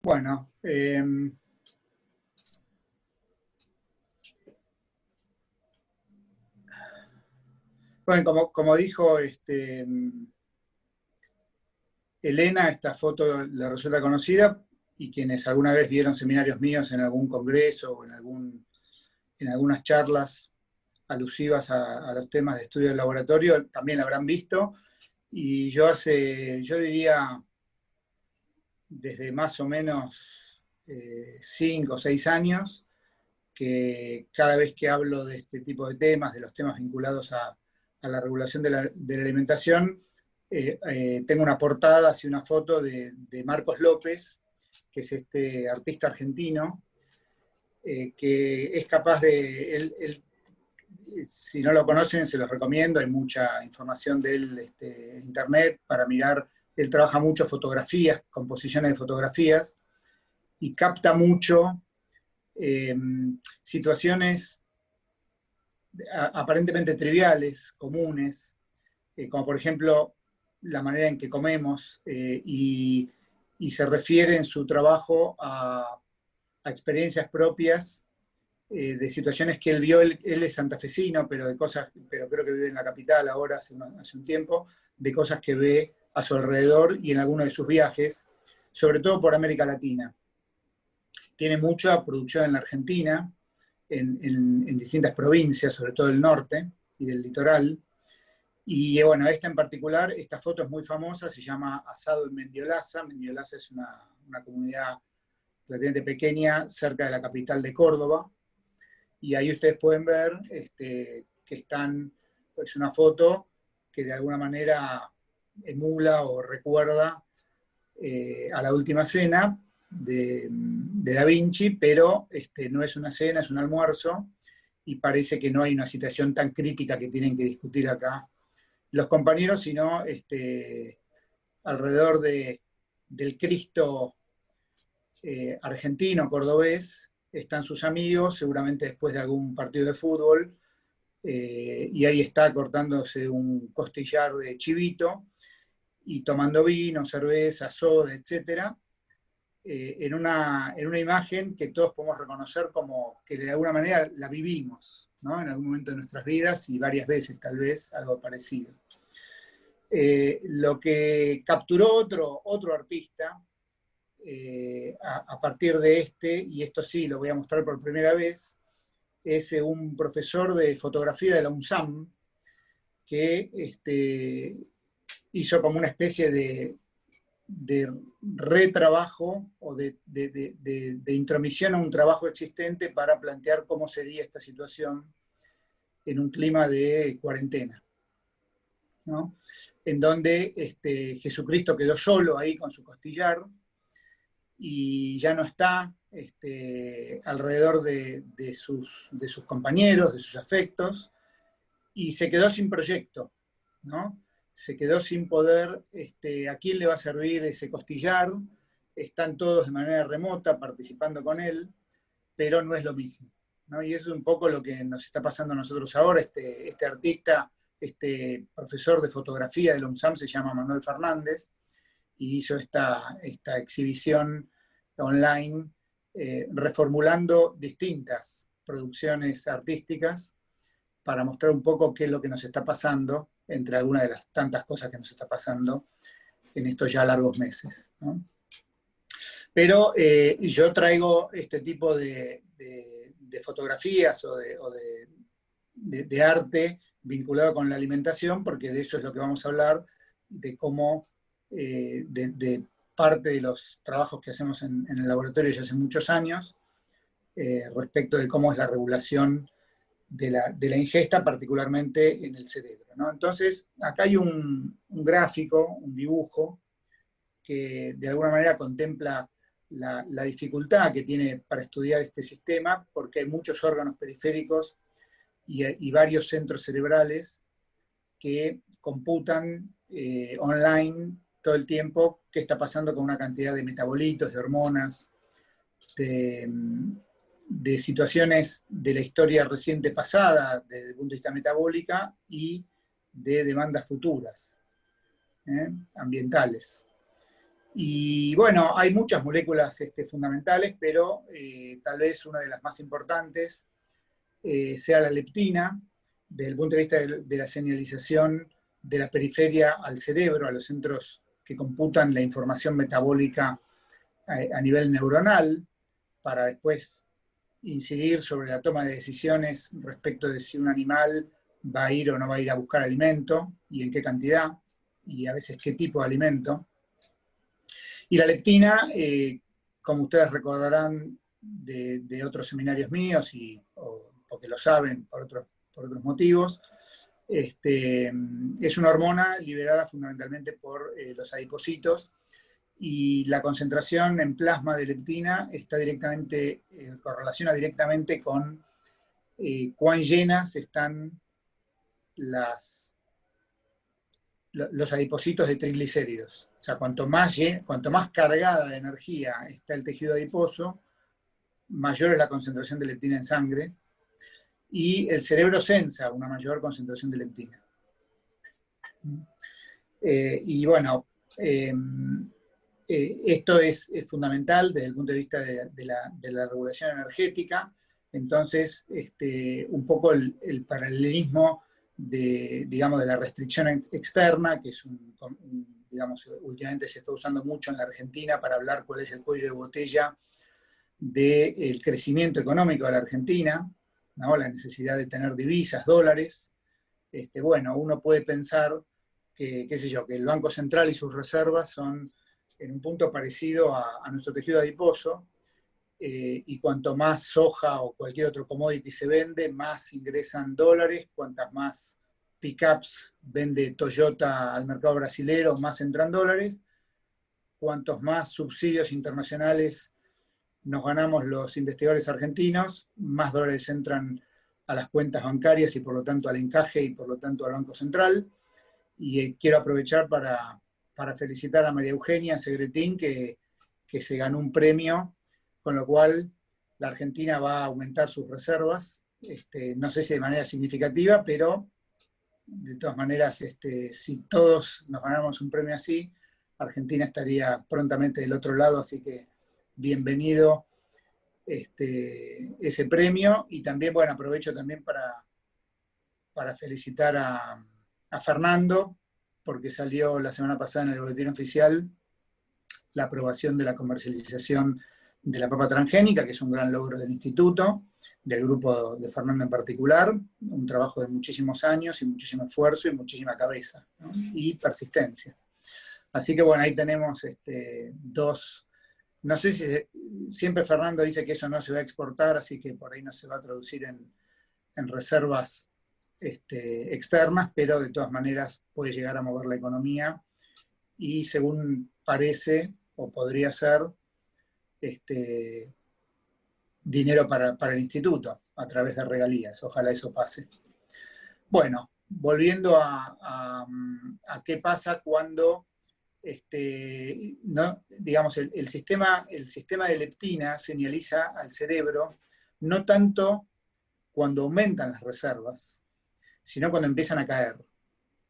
Bueno, bueno, como dijo Elena, esta foto le resulta conocida y quienes alguna vez vieron seminarios míos en algún congreso o en algunas charlas alusivas a los temas de estudio del laboratorio también la habrán visto. Y yo diría, desde más o menos 5 o 6 años, que cada vez que hablo de este tipo de temas, de los temas vinculados a la regulación de la alimentación, tengo una portada, así una foto de Marcos López, que es este artista argentino, que es capaz de, si no lo conocen, se los recomiendo, hay mucha información de él en internet para mirar. Él trabaja mucho fotografías, composiciones de fotografías, y capta mucho eh, situaciones aparentemente triviales, comunes, como por ejemplo la manera en que comemos, y se refiere en su trabajo a experiencias propias de situaciones que él vio. Él es santafesino, pero pero creo que vive en la capital ahora, hace un tiempo, de cosas que ve a su alrededor y en algunos de sus viajes, sobre todo por América Latina. Tiene mucha producción en la Argentina, en distintas provincias, sobre todo del norte y del litoral. Y bueno, esta en particular, esta foto es muy famosa, se llama Asado en Mendiolaza. Mendiolaza es una comunidad relativamente pequeña cerca de la capital de Córdoba. Y ahí ustedes pueden ver que es una foto que de alguna manera emula o recuerda a la última cena de Da Vinci, pero no es una cena, es un almuerzo, y parece que no hay una situación tan crítica que tienen que discutir acá los compañeros, sino alrededor del Cristo argentino, cordobés, están sus amigos, seguramente después de algún partido de fútbol, y ahí está cortándose un costillar de chivito y tomando vino, cerveza, soda, etcétera, en una imagen que todos podemos reconocer como que de alguna manera la vivimos, ¿no? En algún momento de nuestras vidas y varias veces tal vez algo parecido. Lo que capturó otro artista a partir de y esto sí lo voy a mostrar por primera vez, es un profesor de fotografía de la UNSAM que hizo como una especie de retrabajo o de intromisión a un trabajo existente para plantear cómo sería esta situación en un clima de cuarentena, ¿no? En donde Jesucristo quedó solo ahí con su costillar y ya no está alrededor de sus compañeros, de sus afectos, y se quedó sin proyecto, ¿no? Se quedó sin poder, ¿a quién le va a servir ese costillar? Están todos de manera remota participando con él, pero no es lo mismo, ¿no? Y eso es un poco lo que nos está pasando a nosotros ahora. Este artista, profesor de fotografía de la UNSAM, se llama Manuel Fernández, y hizo esta exhibición online, reformulando distintas producciones artísticas para mostrar un poco qué es lo que nos está pasando, entre algunas de las tantas cosas que nos está pasando en estos ya largos meses, ¿no? Pero yo traigo este tipo de fotografías o de arte vinculado con la alimentación, porque de eso es lo que vamos a hablar, de cómo, de parte de los trabajos que hacemos en el laboratorio ya hace muchos años, respecto de cómo es la regulación de la ingesta, particularmente en el cerebro, ¿no? Entonces, acá hay un gráfico, un dibujo, que de alguna manera contempla la dificultad que tiene para estudiar este sistema, porque hay muchos órganos periféricos y varios centros cerebrales que computan online todo el tiempo qué está pasando con una cantidad de metabolitos, de hormonas, de situaciones de la historia reciente pasada desde el punto de vista metabólica y de demandas futuras, ambientales. Y bueno, hay muchas moléculas fundamentales, pero tal vez una de las más importantes sea la leptina, desde el punto de vista de la señalización de la periferia al cerebro, a los centros que computan la información metabólica a nivel neuronal, para después incidir sobre la toma de decisiones respecto de si un animal va a ir o no va a ir a buscar alimento, y en qué cantidad, y a veces qué tipo de alimento. Y la leptina, como ustedes recordarán de otros seminarios míos, o porque lo saben por otros motivos, es una hormona liberada fundamentalmente por los adipocitos, y la concentración en plasma de leptina está directamente, correlaciona directamente con cuán llenas están los adipocitos de triglicéridos. O sea, cuanto más cargada de energía está el tejido adiposo, mayor es la concentración de leptina en sangre, y el cerebro sensa una mayor concentración de leptina. Y bueno, esto es fundamental desde el punto de vista de la regulación energética. Entonces, un poco el paralelismo digamos, de la restricción externa, que es digamos, últimamente se está usando mucho en la Argentina para hablar cuál es el cuello de botella del crecimiento económico de la Argentina, ¿no? La necesidad de tener divisas, dólares. Bueno, uno puede pensar que, qué sé yo, que el Banco Central y sus reservas son en un punto parecido a nuestro tejido adiposo, y cuanto más soja o cualquier otro commodity se vende, más ingresan dólares. Cuantas más pickups vende Toyota al mercado brasilero, más entran dólares. Cuantos más subsidios internacionales nos ganamos los investigadores argentinos, más dólares entran a las cuentas bancarias y por lo tanto al encaje y por lo tanto al Banco Central. Y quiero aprovechar para felicitar a María Eugenia Segretín, que se ganó un premio, con lo cual la Argentina va a aumentar sus reservas, no sé si de manera significativa, pero de todas maneras, si todos nos ganamos un premio así, Argentina estaría prontamente del otro lado, así que bienvenido ese premio. Y también, bueno, aprovecho también para felicitar a Fernando, porque salió la semana pasada en el boletín oficial la aprobación de la comercialización de la papa transgénica, que es un gran logro del instituto, del grupo de Fernando en particular, un trabajo de muchísimos años y muchísimo esfuerzo y muchísima cabeza, ¿no? Y persistencia. Así que bueno, ahí tenemos dos. No sé si siempre Fernando dice que eso no se va a exportar, así que por ahí no se va a traducir en reservas externas, pero de todas maneras puede llegar a mover la economía, y según parece, o podría ser, dinero para el instituto a través de regalías. Ojalá eso pase. Bueno, volviendo a qué pasa cuando ¿no? Digamos, el sistema de leptina señaliza al cerebro no tanto cuando aumentan las reservas, sino cuando empiezan a caer,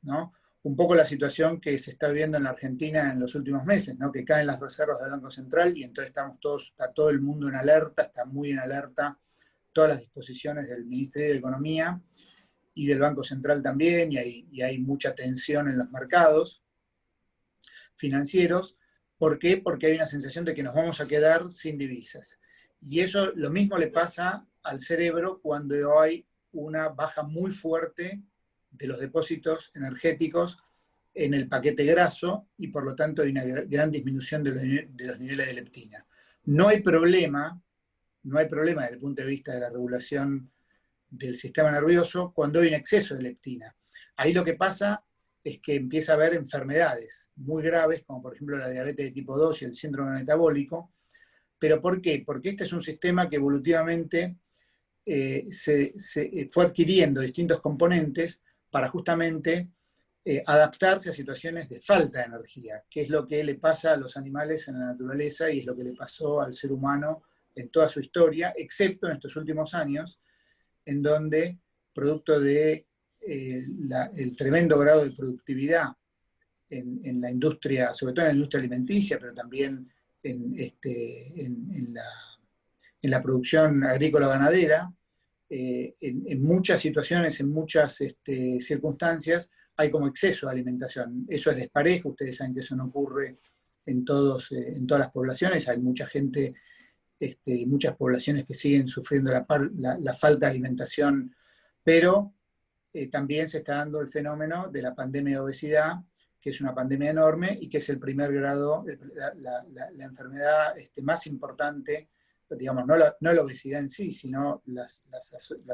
¿no? Un poco la situación que se está viviendo en la Argentina en los últimos meses, ¿no? Que caen las reservas del Banco Central y entonces está todo el mundo en alerta, está muy en alerta todas las disposiciones del Ministerio de Economía y del Banco Central también, y hay mucha tensión en los mercados financieros. ¿Por qué? Porque hay una sensación de que nos vamos a quedar sin divisas. Y eso lo mismo le pasa al cerebro cuando hay una baja muy fuerte de los depósitos energéticos en el paquete graso, y por lo tanto hay una gran disminución de los niveles de leptina. No hay problema desde el punto de vista de la regulación del sistema nervioso cuando hay un exceso de leptina. Ahí lo que pasa es que empieza a haber enfermedades muy graves, como por ejemplo la diabetes de tipo 2 y el síndrome metabólico. ¿Pero por qué? Porque este es un sistema que evolutivamente se fue adquiriendo distintos componentes para justamente adaptarse a situaciones de falta de energía, que es lo que le pasa a los animales en la naturaleza y es lo que le pasó al ser humano en toda su historia, excepto en estos últimos años, en donde, producto de el tremendo grado de productividad en la industria, sobre todo en la industria alimenticia, pero también en la producción agrícola-ganadera. En muchas situaciones, en muchas circunstancias, hay como exceso de alimentación. Eso es desparejo, ustedes saben que eso no ocurre en todas las poblaciones, hay mucha gente, muchas poblaciones que siguen sufriendo la falta de alimentación, pero también se está dando el fenómeno de la pandemia de obesidad, que es una pandemia enorme y que es el primer grado, la enfermedad más importante, digamos, no la obesidad en sí, sino las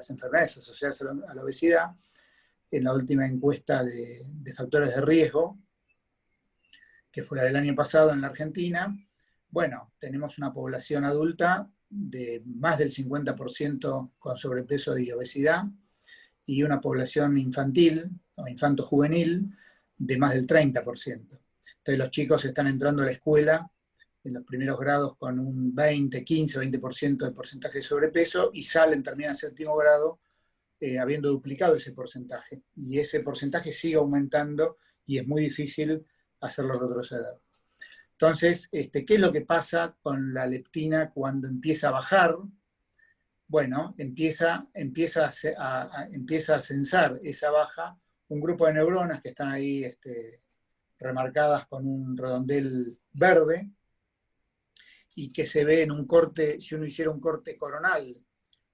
enfermedades asociadas a la obesidad. En la última encuesta de factores de riesgo, que fue la del año pasado en la Argentina, bueno, tenemos una población adulta de más del 50% con sobrepeso y obesidad, y una población infantil o infanto-juvenil de más del 30%. Entonces los chicos están entrando a la escuela en los primeros grados con un 15-20% de porcentaje de sobrepeso y terminan séptimo grado habiendo duplicado ese porcentaje. Y ese porcentaje sigue aumentando y es muy difícil hacerlo retroceder. Entonces, ¿qué es lo que pasa con la leptina cuando empieza a bajar? Bueno, empieza a censar esa baja un grupo de neuronas que están ahí remarcadas con un redondel verde y que se ve en un corte, si uno hiciera un corte coronal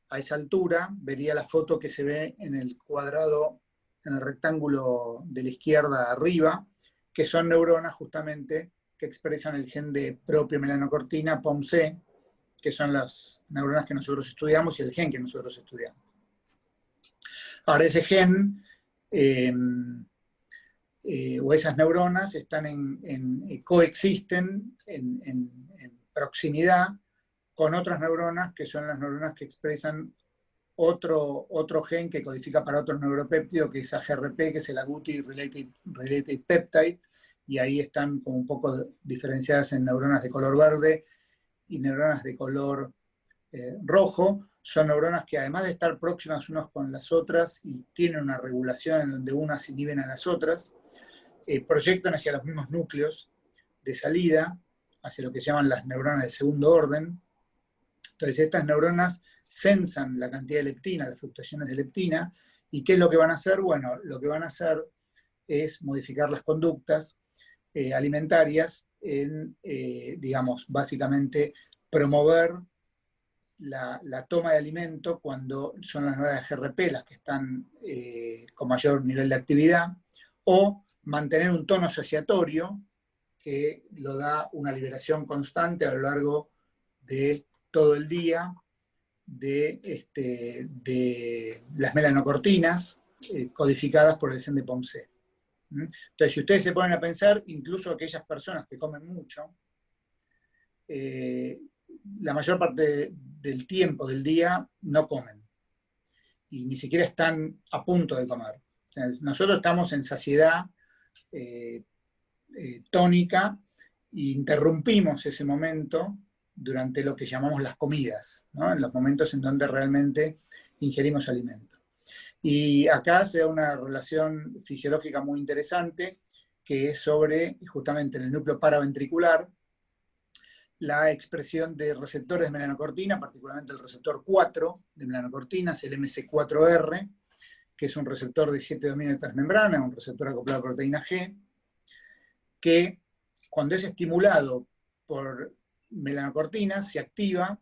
a esa altura, vería la foto que se ve en el cuadrado, en el rectángulo de la izquierda arriba, que son neuronas justamente que expresan el gen de propiomelanocortina, POMC, que son las neuronas que nosotros estudiamos y el gen que nosotros estudiamos. Ahora, ese gen o esas neuronas coexisten en proximidad con otras neuronas que son las neuronas que expresan otro gen que codifica para otro neuropéptido, que es AGRP, que es el Agouti Related Peptide, y ahí están como un poco diferenciadas en neuronas de color verde y neuronas de color rojo. Son neuronas que, además de estar próximas unas con las otras y tienen una regulación en donde unas inhiben a las otras, proyectan hacia los mismos núcleos de salida, hacia lo que se llaman las neuronas de segundo orden. Entonces estas neuronas sensan la cantidad de leptina, las fluctuaciones de leptina, y ¿qué es lo que van a hacer? Bueno, lo que van a hacer es modificar las conductas alimentarias digamos, básicamente promover la toma de alimento cuando son las neuronas de GRP las que están con mayor nivel de actividad, o mantener un tono saciatorio que lo da una liberación constante a lo largo de todo el día de las melanocortinas codificadas por el gen de POMC. Entonces, si ustedes se ponen a pensar, incluso aquellas personas que comen mucho, la mayor parte del tiempo del día no comen y ni siquiera están a punto de comer. O sea, nosotros estamos en saciedad tónica e interrumpimos ese momento durante lo que llamamos las comidas, ¿no? En los momentos en donde realmente ingerimos alimento. Y acá se da una relación fisiológica muy interesante que es sobre, justamente en el núcleo paraventricular, la expresión de receptores de melanocortina, particularmente el receptor 4 de melanocortina, es el MC4R, que es un receptor de 7 dominios de transmembrana, un receptor acoplado a proteína G, que cuando es estimulado por melanocortina se activa.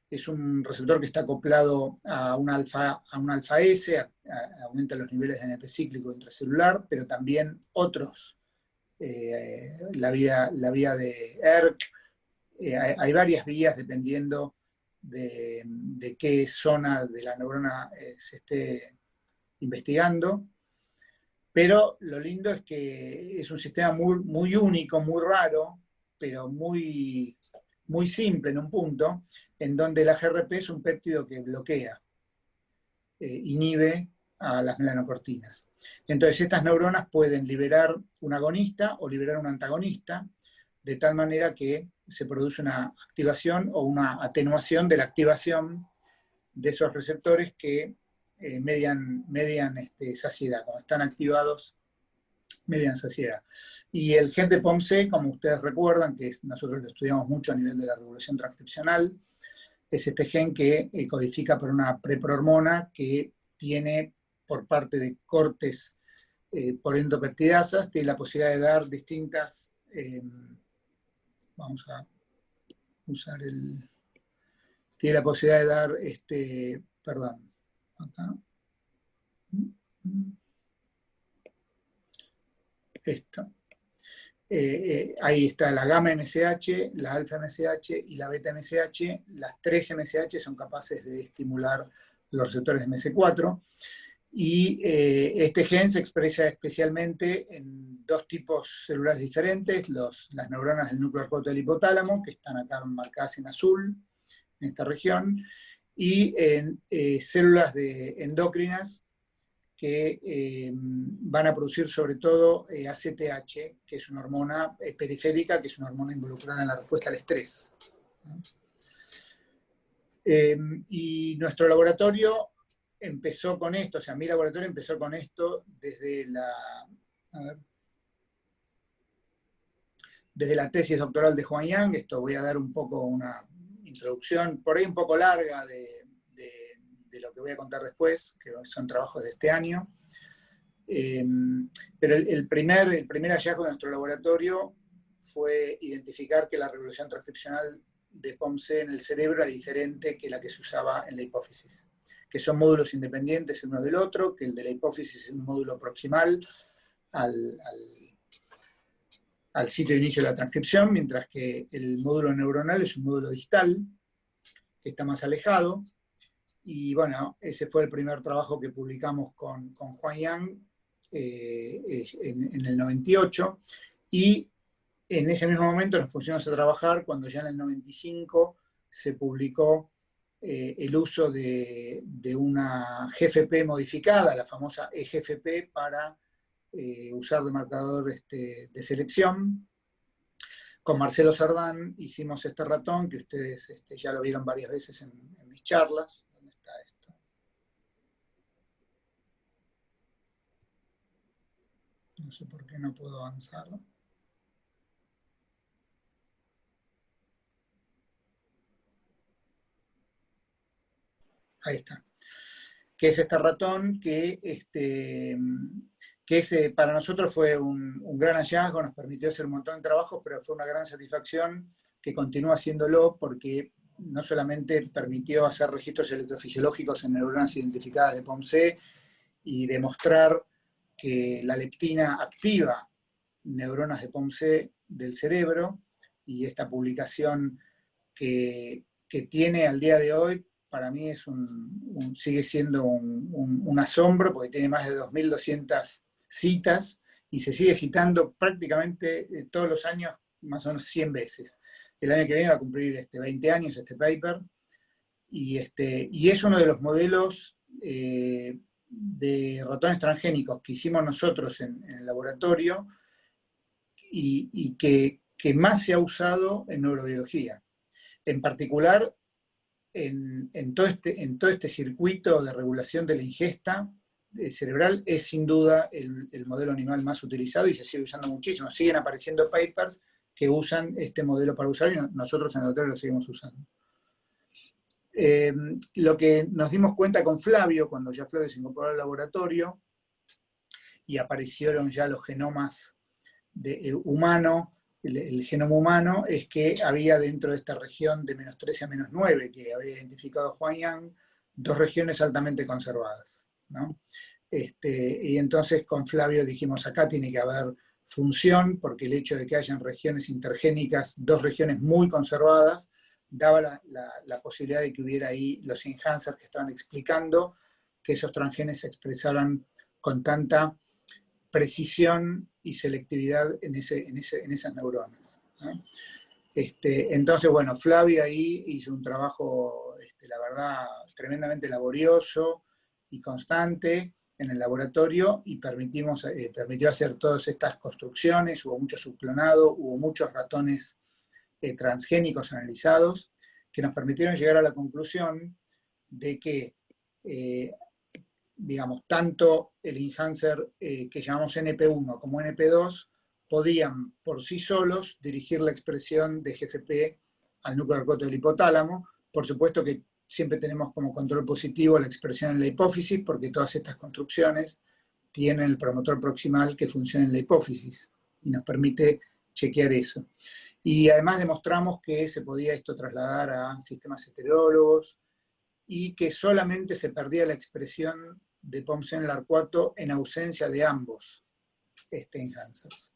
Es un receptor que está acoplado a un alfa S, aumenta los niveles de ANP cíclico intracelular, pero también otros, la vía de ERK. Hay varias vías dependiendo de qué zona de la neurona se esté investigando. Pero lo lindo es que es un sistema muy único, muy raro, pero muy simple en un punto, en donde la GRP es un péptido que bloquea, inhibe a las melanocortinas. Entonces estas neuronas pueden liberar un agonista o liberar un antagonista, de tal manera que se produce una activación o una atenuación de la activación de esos receptores que median saciedad. Cuando están activados medianza ciega. Y el gen de POMC, como ustedes recuerdan, que nosotros lo estudiamos mucho a nivel de la regulación transcripcional, es este gen que codifica por una preprohormona que tiene, por parte de cortes por endopeptidasas, tiene la posibilidad de dar distintas, vamos a usar tiene la posibilidad de dar, perdón, acá, esto. Ahí está la gamma MSH, la alfa MSH y la beta MSH. Las 3 MSH son capaces de estimular los receptores de MS4. Y este gen se expresa especialmente en dos tipos celulares diferentes, las neuronas del núcleo arcuato del hipotálamo, que están acá marcadas en azul, en esta región, y en células endocrinas, que van a producir sobre todo ACTH, que es una hormona periférica, que es una hormona involucrada en la respuesta al estrés. Y nuestro laboratorio empezó con esto, o sea, mi laboratorio empezó con esto desde la tesis doctoral de Huang Yang. Esto voy a dar un poco una introducción, por ahí un poco larga, de lo que voy a contar después, que son trabajos de este año. Pero el primer hallazgo de nuestro laboratorio fue identificar que la regulación transcripcional de POMC en el cerebro era diferente que la que se usaba en la hipófisis, que son módulos independientes uno del otro, que el de la hipófisis es un módulo proximal al sitio de inicio de la transcripción, mientras que el módulo neuronal es un módulo distal, que está más alejado. Y bueno, ese fue el primer trabajo que publicamos con Huang Yang en el 98, y en ese mismo momento nos pusimos a trabajar cuando ya en el 95 se publicó el uso de una GFP modificada, la famosa eGFP, para usar de marcador de selección. Con Marcelo Sardán hicimos este ratón, que ustedes ya lo vieron varias veces en mis charlas. ¿Dónde está esto? No sé por qué no puedo avanzarlo. Ahí está. Que es este ratón que para nosotros fue un gran hallazgo, nos permitió hacer un montón de trabajos, pero fue una gran satisfacción que continúa haciéndolo, porque no solamente permitió hacer registros electrofisiológicos en neuronas identificadas de POMC y demostrar que la leptina activa neuronas de POMC del cerebro, y esta publicación que tiene al día de hoy, para mí sigue siendo un asombro, porque tiene más de 2.200 citas y se sigue citando prácticamente todos los años, más o menos 100 veces. El año que viene va a cumplir 20 años este paper, y es uno de los modelos de ratones transgénicos que hicimos nosotros en el laboratorio, y que más se ha usado en neurobiología. En particular, en todo este circuito de regulación de la ingesta cerebral, es sin duda el modelo animal más utilizado, y se sigue usando muchísimo. Siguen apareciendo papers que usan este modelo para usar, y nosotros en el laboratorio lo seguimos usando. Lo que nos dimos cuenta con Flavio, cuando ya Flavio se incorporó al laboratorio y aparecieron ya los genomas humano, el genoma humano, es que había dentro de esta región de -13 a -9, que había identificado Huang Yang, dos regiones altamente conservadas, ¿no? Y entonces con Flavio dijimos, acá tiene que haber función, porque el hecho de que hayan regiones intergénicas, dos regiones muy conservadas, daba la posibilidad de que hubiera ahí los enhancers que estaban explicando que esos transgenes se expresaran con tanta precisión y selectividad en esas neuronas, ¿no? Entonces, bueno, Flavio ahí hizo un trabajo, la verdad, tremendamente laborioso y constante en el laboratorio, y permitió hacer todas estas construcciones. Hubo mucho subclonado, hubo muchos ratones transgénicos analizados, que nos permitieron llegar a la conclusión de que digamos, tanto el enhancer que llamamos NP1 como NP2 podían por sí solos dirigir la expresión de GFP al núcleo arcuato del hipotálamo. Por supuesto que siempre tenemos como control positivo la expresión en la hipófisis, porque todas estas construcciones tienen el promotor proximal que funciona en la hipófisis y nos permite chequear eso. Y además demostramos que se podía esto trasladar a sistemas heterólogos y que solamente se perdía la expresión de POMC en el arcuato en ausencia de ambos enhancers.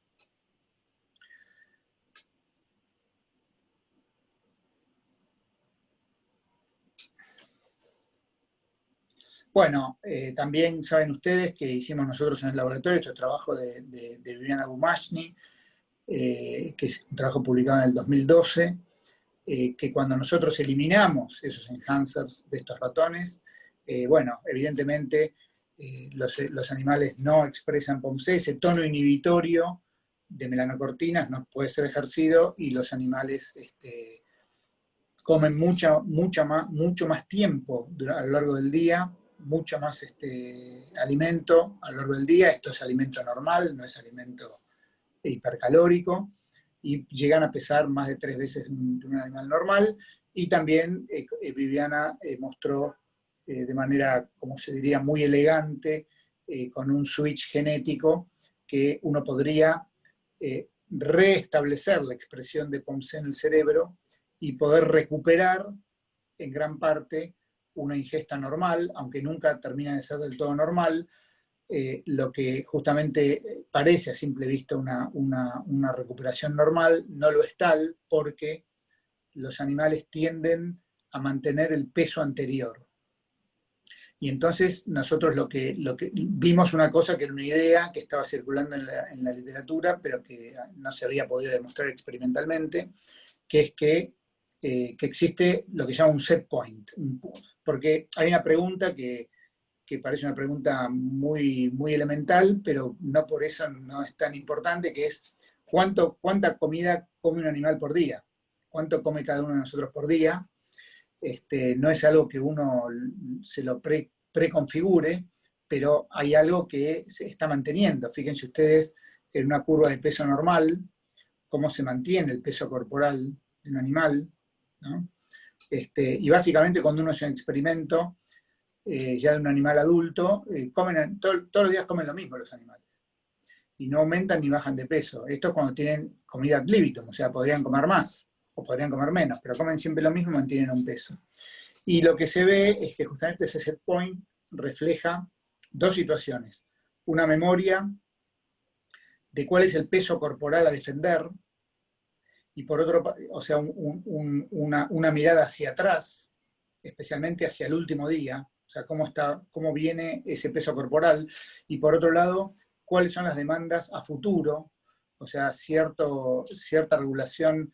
Bueno, también saben ustedes que hicimos nosotros en el laboratorio este trabajo de Viviana Bumashni, que es un trabajo publicado en el 2012, que cuando nosotros eliminamos esos enhancers de estos ratones, bueno, evidentemente los animales no expresan POMC, ese tono inhibitorio de melanocortinas no puede ser ejercido y los animales comen mucho más tiempo a lo largo del día, mucho más alimento a lo largo del día. Esto es alimento normal, no es alimento hipercalórico, y llegan a pesar más de 3 veces de un animal normal. Y también Viviana mostró de manera, como se diría, muy elegante, con un switch genético, que uno podría reestablecer la expresión de POMC en el cerebro y poder recuperar en gran parte una ingesta normal, aunque nunca termina de ser del todo normal. Lo que justamente parece a simple vista una recuperación normal, no lo es tal, porque los animales tienden a mantener el peso anterior. Y entonces nosotros lo que vimos una cosa que era una idea que estaba circulando en la literatura, pero que no se había podido demostrar experimentalmente, que es que existe lo que se llama un set point. Porque hay una pregunta que parece una pregunta muy, muy elemental, pero no por eso no es tan importante, que es ¿cuánta comida come un animal por día? ¿Cuánto come cada uno de nosotros por día? No es algo que uno se lo preconfigure, pero hay algo que se está manteniendo. Fíjense ustedes en una curva de peso normal, cómo se mantiene el peso corporal de un animal, ¿no? Y básicamente cuando uno hace un experimento ya de un animal adulto, todos los días comen lo mismo los animales. Y no aumentan ni bajan de peso. Esto es cuando tienen comida ad libitum, o sea, podrían comer más o podrían comer menos, pero comen siempre lo mismo y mantienen un peso. Y lo que se ve es que justamente ese set point refleja dos situaciones. Una memoria de cuál es el peso corporal a defender, y por otro, o sea, una mirada hacia atrás, especialmente hacia el último día, o sea, cómo viene ese peso corporal, y por otro lado, cuáles son las demandas a futuro, o sea, cierta regulación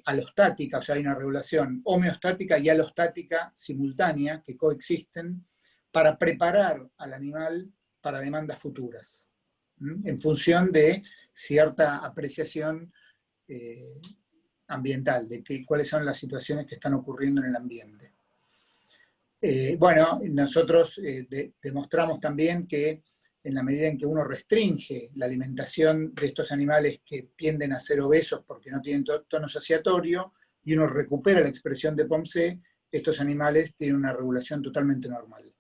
alostática, o sea, hay una regulación homeostática y alostática simultánea que coexisten para preparar al animal para demandas futuras, en función de cierta apreciación ambiental, de cuáles son las situaciones que están ocurriendo en el ambiente. Bueno, nosotros demostramos también que en la medida en que uno restringe la alimentación de estos animales que tienden a ser obesos porque no tienen tono saciatorio, y uno recupera la expresión de POMC, estos animales tienen una regulación totalmente normal.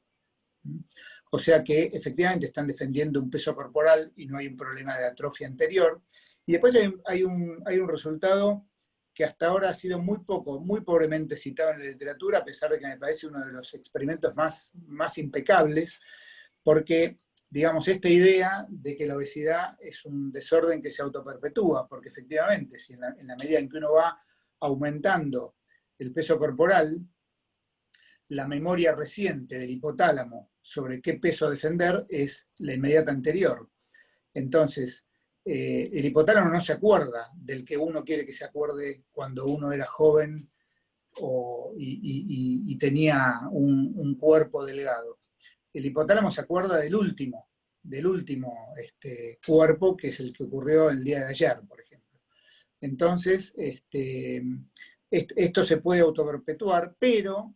O sea que efectivamente están defendiendo un peso corporal y no hay un problema de atrofia anterior. Y después hay un resultado que hasta ahora ha sido muy pobremente citado en la literatura, a pesar de que me parece uno de los experimentos más impecables, porque, digamos, esta idea de que la obesidad es un desorden que se autoperpetúa, porque efectivamente, si en la medida en que uno va aumentando el peso corporal, la memoria reciente del hipotálamo sobre qué peso defender es la inmediata anterior. Entonces, el hipotálamo no se acuerda del que uno quiere que se acuerde cuando uno era joven y tenía un cuerpo delgado. El hipotálamo se acuerda del último cuerpo, que es el que ocurrió el día de ayer, por ejemplo. Entonces, esto se puede autoperpetuar, pero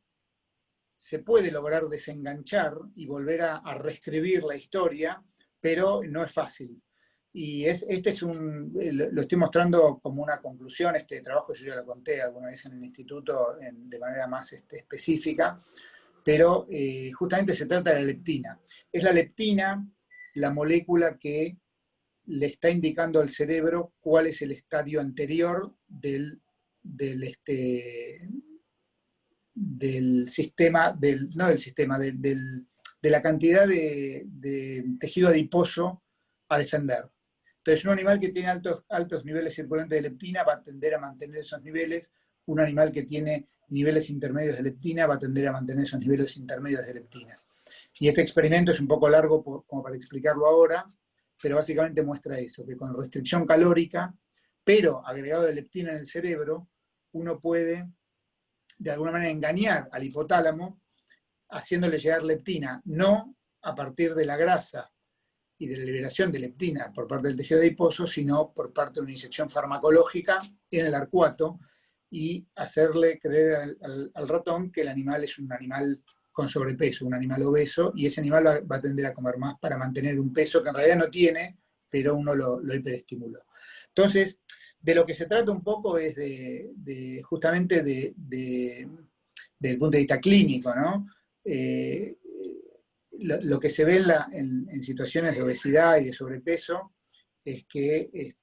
se puede lograr desenganchar y volver a reescribir la historia, pero no es fácil. Y lo estoy mostrando como una conclusión, este trabajo yo ya lo conté alguna vez en el instituto de manera más específica, pero justamente se trata de la leptina. Es la leptina la molécula que le está indicando al cerebro cuál es el estadio anterior del sistema, de la cantidad de tejido adiposo a defender. Entonces, un animal que tiene altos niveles circulantes de leptina va a tender a mantener esos niveles. Un animal que tiene niveles intermedios de leptina va a tender a mantener esos niveles intermedios de leptina. Y este experimento es un poco largo como para explicarlo ahora, pero básicamente muestra eso, que con restricción calórica, pero agregado de leptina en el cerebro, uno puede de alguna manera engañar al hipotálamo haciéndole llegar leptina, no a partir de la grasa y de la liberación de leptina por parte del tejido adiposo, sino por parte de una inyección farmacológica en el arcuato y hacerle creer al ratón que el animal es un animal con sobrepeso, un animal obeso, y ese animal va a tender a comer más para mantener un peso que en realidad no tiene, pero uno lo hiperestimuló. Entonces, de lo que se trata un poco es justamente desde el punto de vista clínico, ¿no? Lo que se ve en situaciones de obesidad y de sobrepeso es que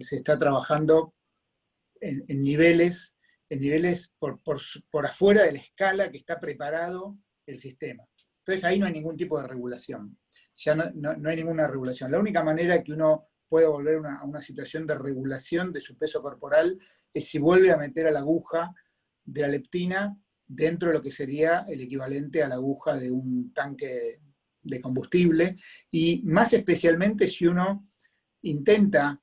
se está trabajando en niveles por afuera de la escala que está preparado el sistema. Entonces ahí no hay ningún tipo de regulación. Ya no hay ninguna regulación. La única manera que uno puede volver a una situación de regulación de su peso corporal es si vuelve a meter a la aguja de la leptina dentro de lo que sería el equivalente a la aguja de un tanque de combustible, y más especialmente si uno intenta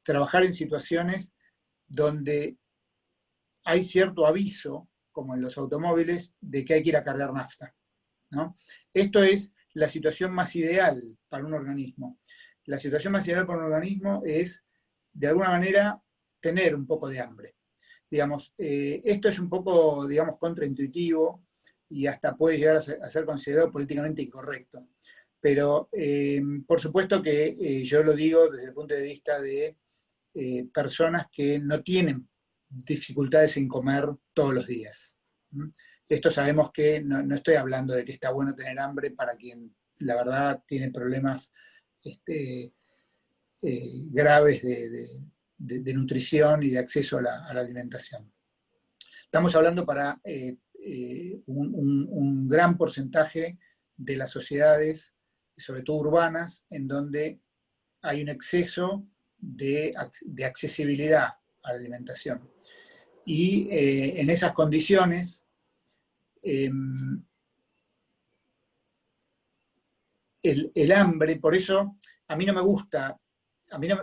trabajar en situaciones donde hay cierto aviso, como en los automóviles, de que hay que ir a cargar nafta, ¿no? Esto es la situación más ideal para un organismo. La situación más ideal para un organismo es, de alguna manera, tener un poco de hambre. Digamos, esto es un poco, digamos, contraintuitivo y hasta puede llegar a ser considerado políticamente incorrecto. Pero, por supuesto que yo lo digo desde el punto de vista de personas que no tienen dificultades en comer todos los días. Esto sabemos que no estoy hablando de que está bueno tener hambre para quien, la verdad, tiene problemas graves de nutrición y de acceso a la alimentación. Estamos hablando para un gran porcentaje de las sociedades, sobre todo urbanas, en donde hay un exceso de accesibilidad a la alimentación. Y en esas condiciones, el hambre, por eso a mí no me gusta,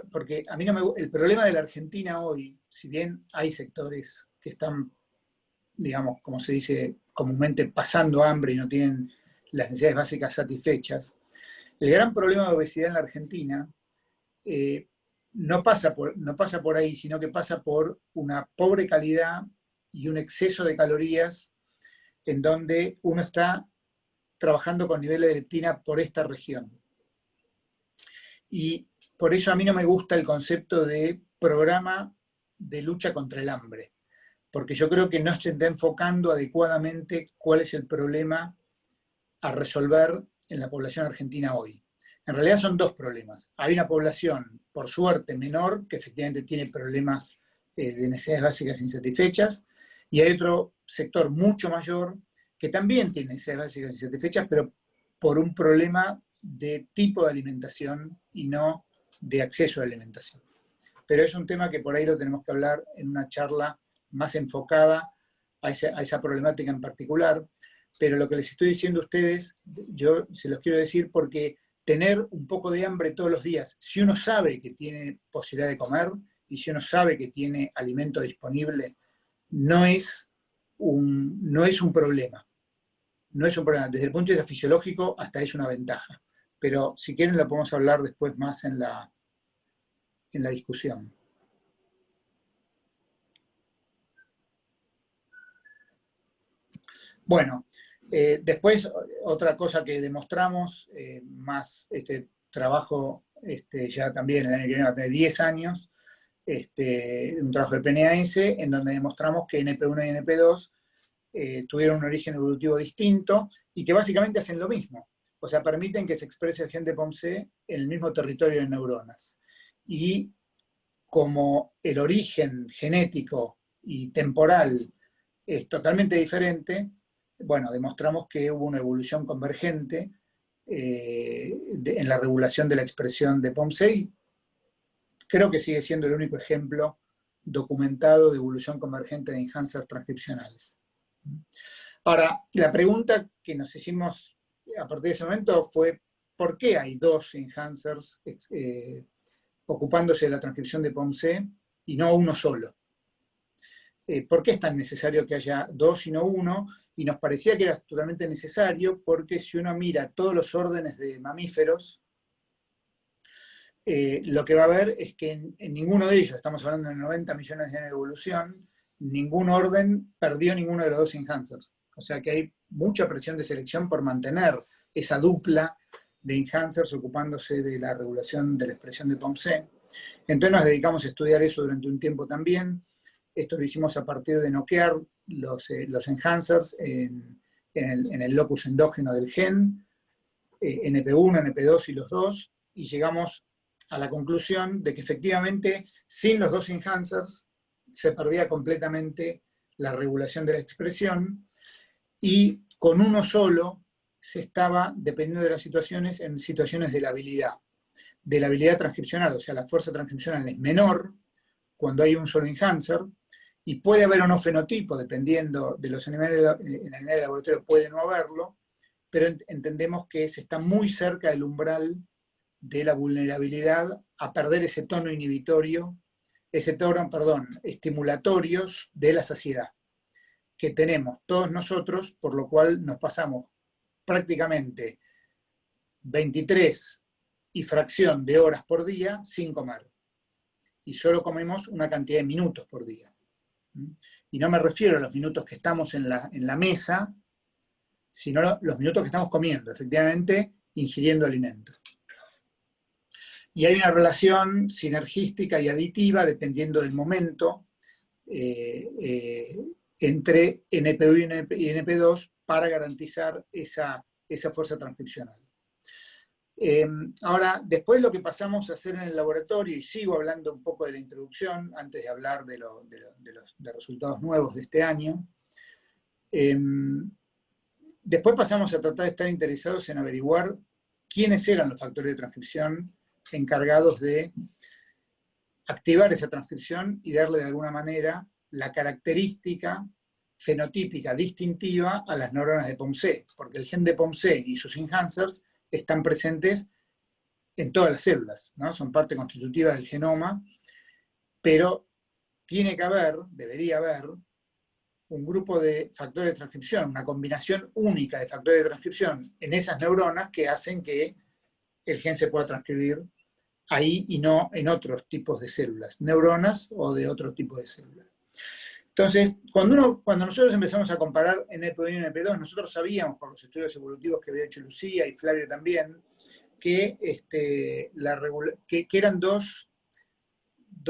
porque a mí no me, el problema de la Argentina hoy, si bien hay sectores que están, digamos, como se dice comúnmente, pasando hambre y no tienen las necesidades básicas satisfechas, el gran problema de obesidad en la Argentina no pasa por ahí, sino que pasa por una pobre calidad y un exceso de calorías en donde uno está trabajando con niveles de leptina por esta región. Y por eso a mí no me gusta el concepto de programa de lucha contra el hambre, porque yo creo que no se está enfocando adecuadamente cuál es el problema a resolver en la población argentina hoy. En realidad son dos problemas. Hay una población, por suerte, menor, que efectivamente tiene problemas de necesidades básicas insatisfechas, y hay otro sector mucho mayor que también tiene necesidades básicas insatisfechas, pero por un problema de tipo de alimentación y no de acceso a la alimentación. Pero es un tema que por ahí lo tenemos que hablar en una charla más enfocada a esa problemática en particular. Pero lo que les estoy diciendo a ustedes, yo se los quiero decir porque tener un poco de hambre todos los días, si uno sabe que tiene posibilidad de comer y si uno sabe que tiene alimento disponible, no es un problema. No es un problema. Desde el punto de vista fisiológico, hasta es una ventaja. Pero si quieren, lo podemos hablar después más en la discusión. Bueno, después otra cosa que demostramos, más este trabajo ya también el año que viene va a tener 10 años, un trabajo de PNAS, en donde demostramos que NP1 y NP2 tuvieron un origen evolutivo distinto y que básicamente hacen lo mismo. O sea, permiten que se exprese el gen de POMC en el mismo territorio de neuronas. Y como el origen genético y temporal es totalmente diferente, bueno, demostramos que hubo una evolución convergente en la regulación de la expresión de POMC. Creo que sigue siendo el único ejemplo documentado de evolución convergente de enhancers transcripcionales. Ahora, la pregunta que nos hicimos a partir de ese momento fue, ¿por qué hay dos enhancers ocupándose de la transcripción de POMC y no uno solo? ¿Por qué es tan necesario que haya dos y no uno? Y nos parecía que era totalmente necesario porque si uno mira todos los órdenes de mamíferos, lo que va a ver es que en ninguno de ellos, estamos hablando de 90 millones de años de evolución, ningún orden perdió ninguno de los dos enhancers. O sea que hay mucha presión de selección por mantener esa dupla de enhancers ocupándose de la regulación de la expresión de POMC. Entonces nos dedicamos a estudiar eso durante un tiempo también. Esto lo hicimos a partir de noquear los enhancers en el locus endógeno del gen, NP1, NP2 y los dos, y llegamos a la conclusión de que efectivamente sin los dos enhancers se perdía completamente la regulación de la expresión y con uno solo se estaba, dependiendo de las situaciones, en situaciones de la habilidad transcripcional, o sea, la fuerza transcripcional es menor cuando hay un solo enhancer, y puede haber o no fenotipo, dependiendo de los animales, en animales de laboratorio puede no haberlo, pero entendemos que se está muy cerca del umbral de la vulnerabilidad a perder ese tono inhibitorio, ese tono, estimulatorio de la saciedad, que tenemos todos nosotros, por lo cual nos pasamos prácticamente 23 y fracción de horas por día sin comer. Y solo comemos una cantidad de minutos por día. Y no me refiero a los minutos que estamos en la mesa, sino los minutos que estamos comiendo, efectivamente, ingiriendo alimentos. Y hay una relación sinergística y aditiva, dependiendo del momento, entre NP1 y NP2 para garantizar esa fuerza transcripcional. Ahora, después lo que pasamos a hacer en el laboratorio, y sigo hablando un poco de la introducción, antes de hablar de los resultados nuevos de este año, después pasamos a tratar de estar interesados en averiguar quiénes eran los factores de transcripción encargados de activar esa transcripción y darle de alguna manera la característica fenotípica distintiva a las neuronas de POMC, porque el gen de POMC y sus enhancers están presentes en todas las células, ¿no? Son parte constitutiva del genoma, pero tiene que haber, debería haber, un grupo de factores de transcripción, una combinación única de factores de transcripción en esas neuronas que hacen que el gen se pueda transcribir ahí y no en otros tipos de células, neuronas o de otro tipo de células. Entonces, cuando nosotros empezamos a comparar NP1 y NP2, nosotros sabíamos por los estudios evolutivos que había hecho Lucía y Flavio también, que eran dos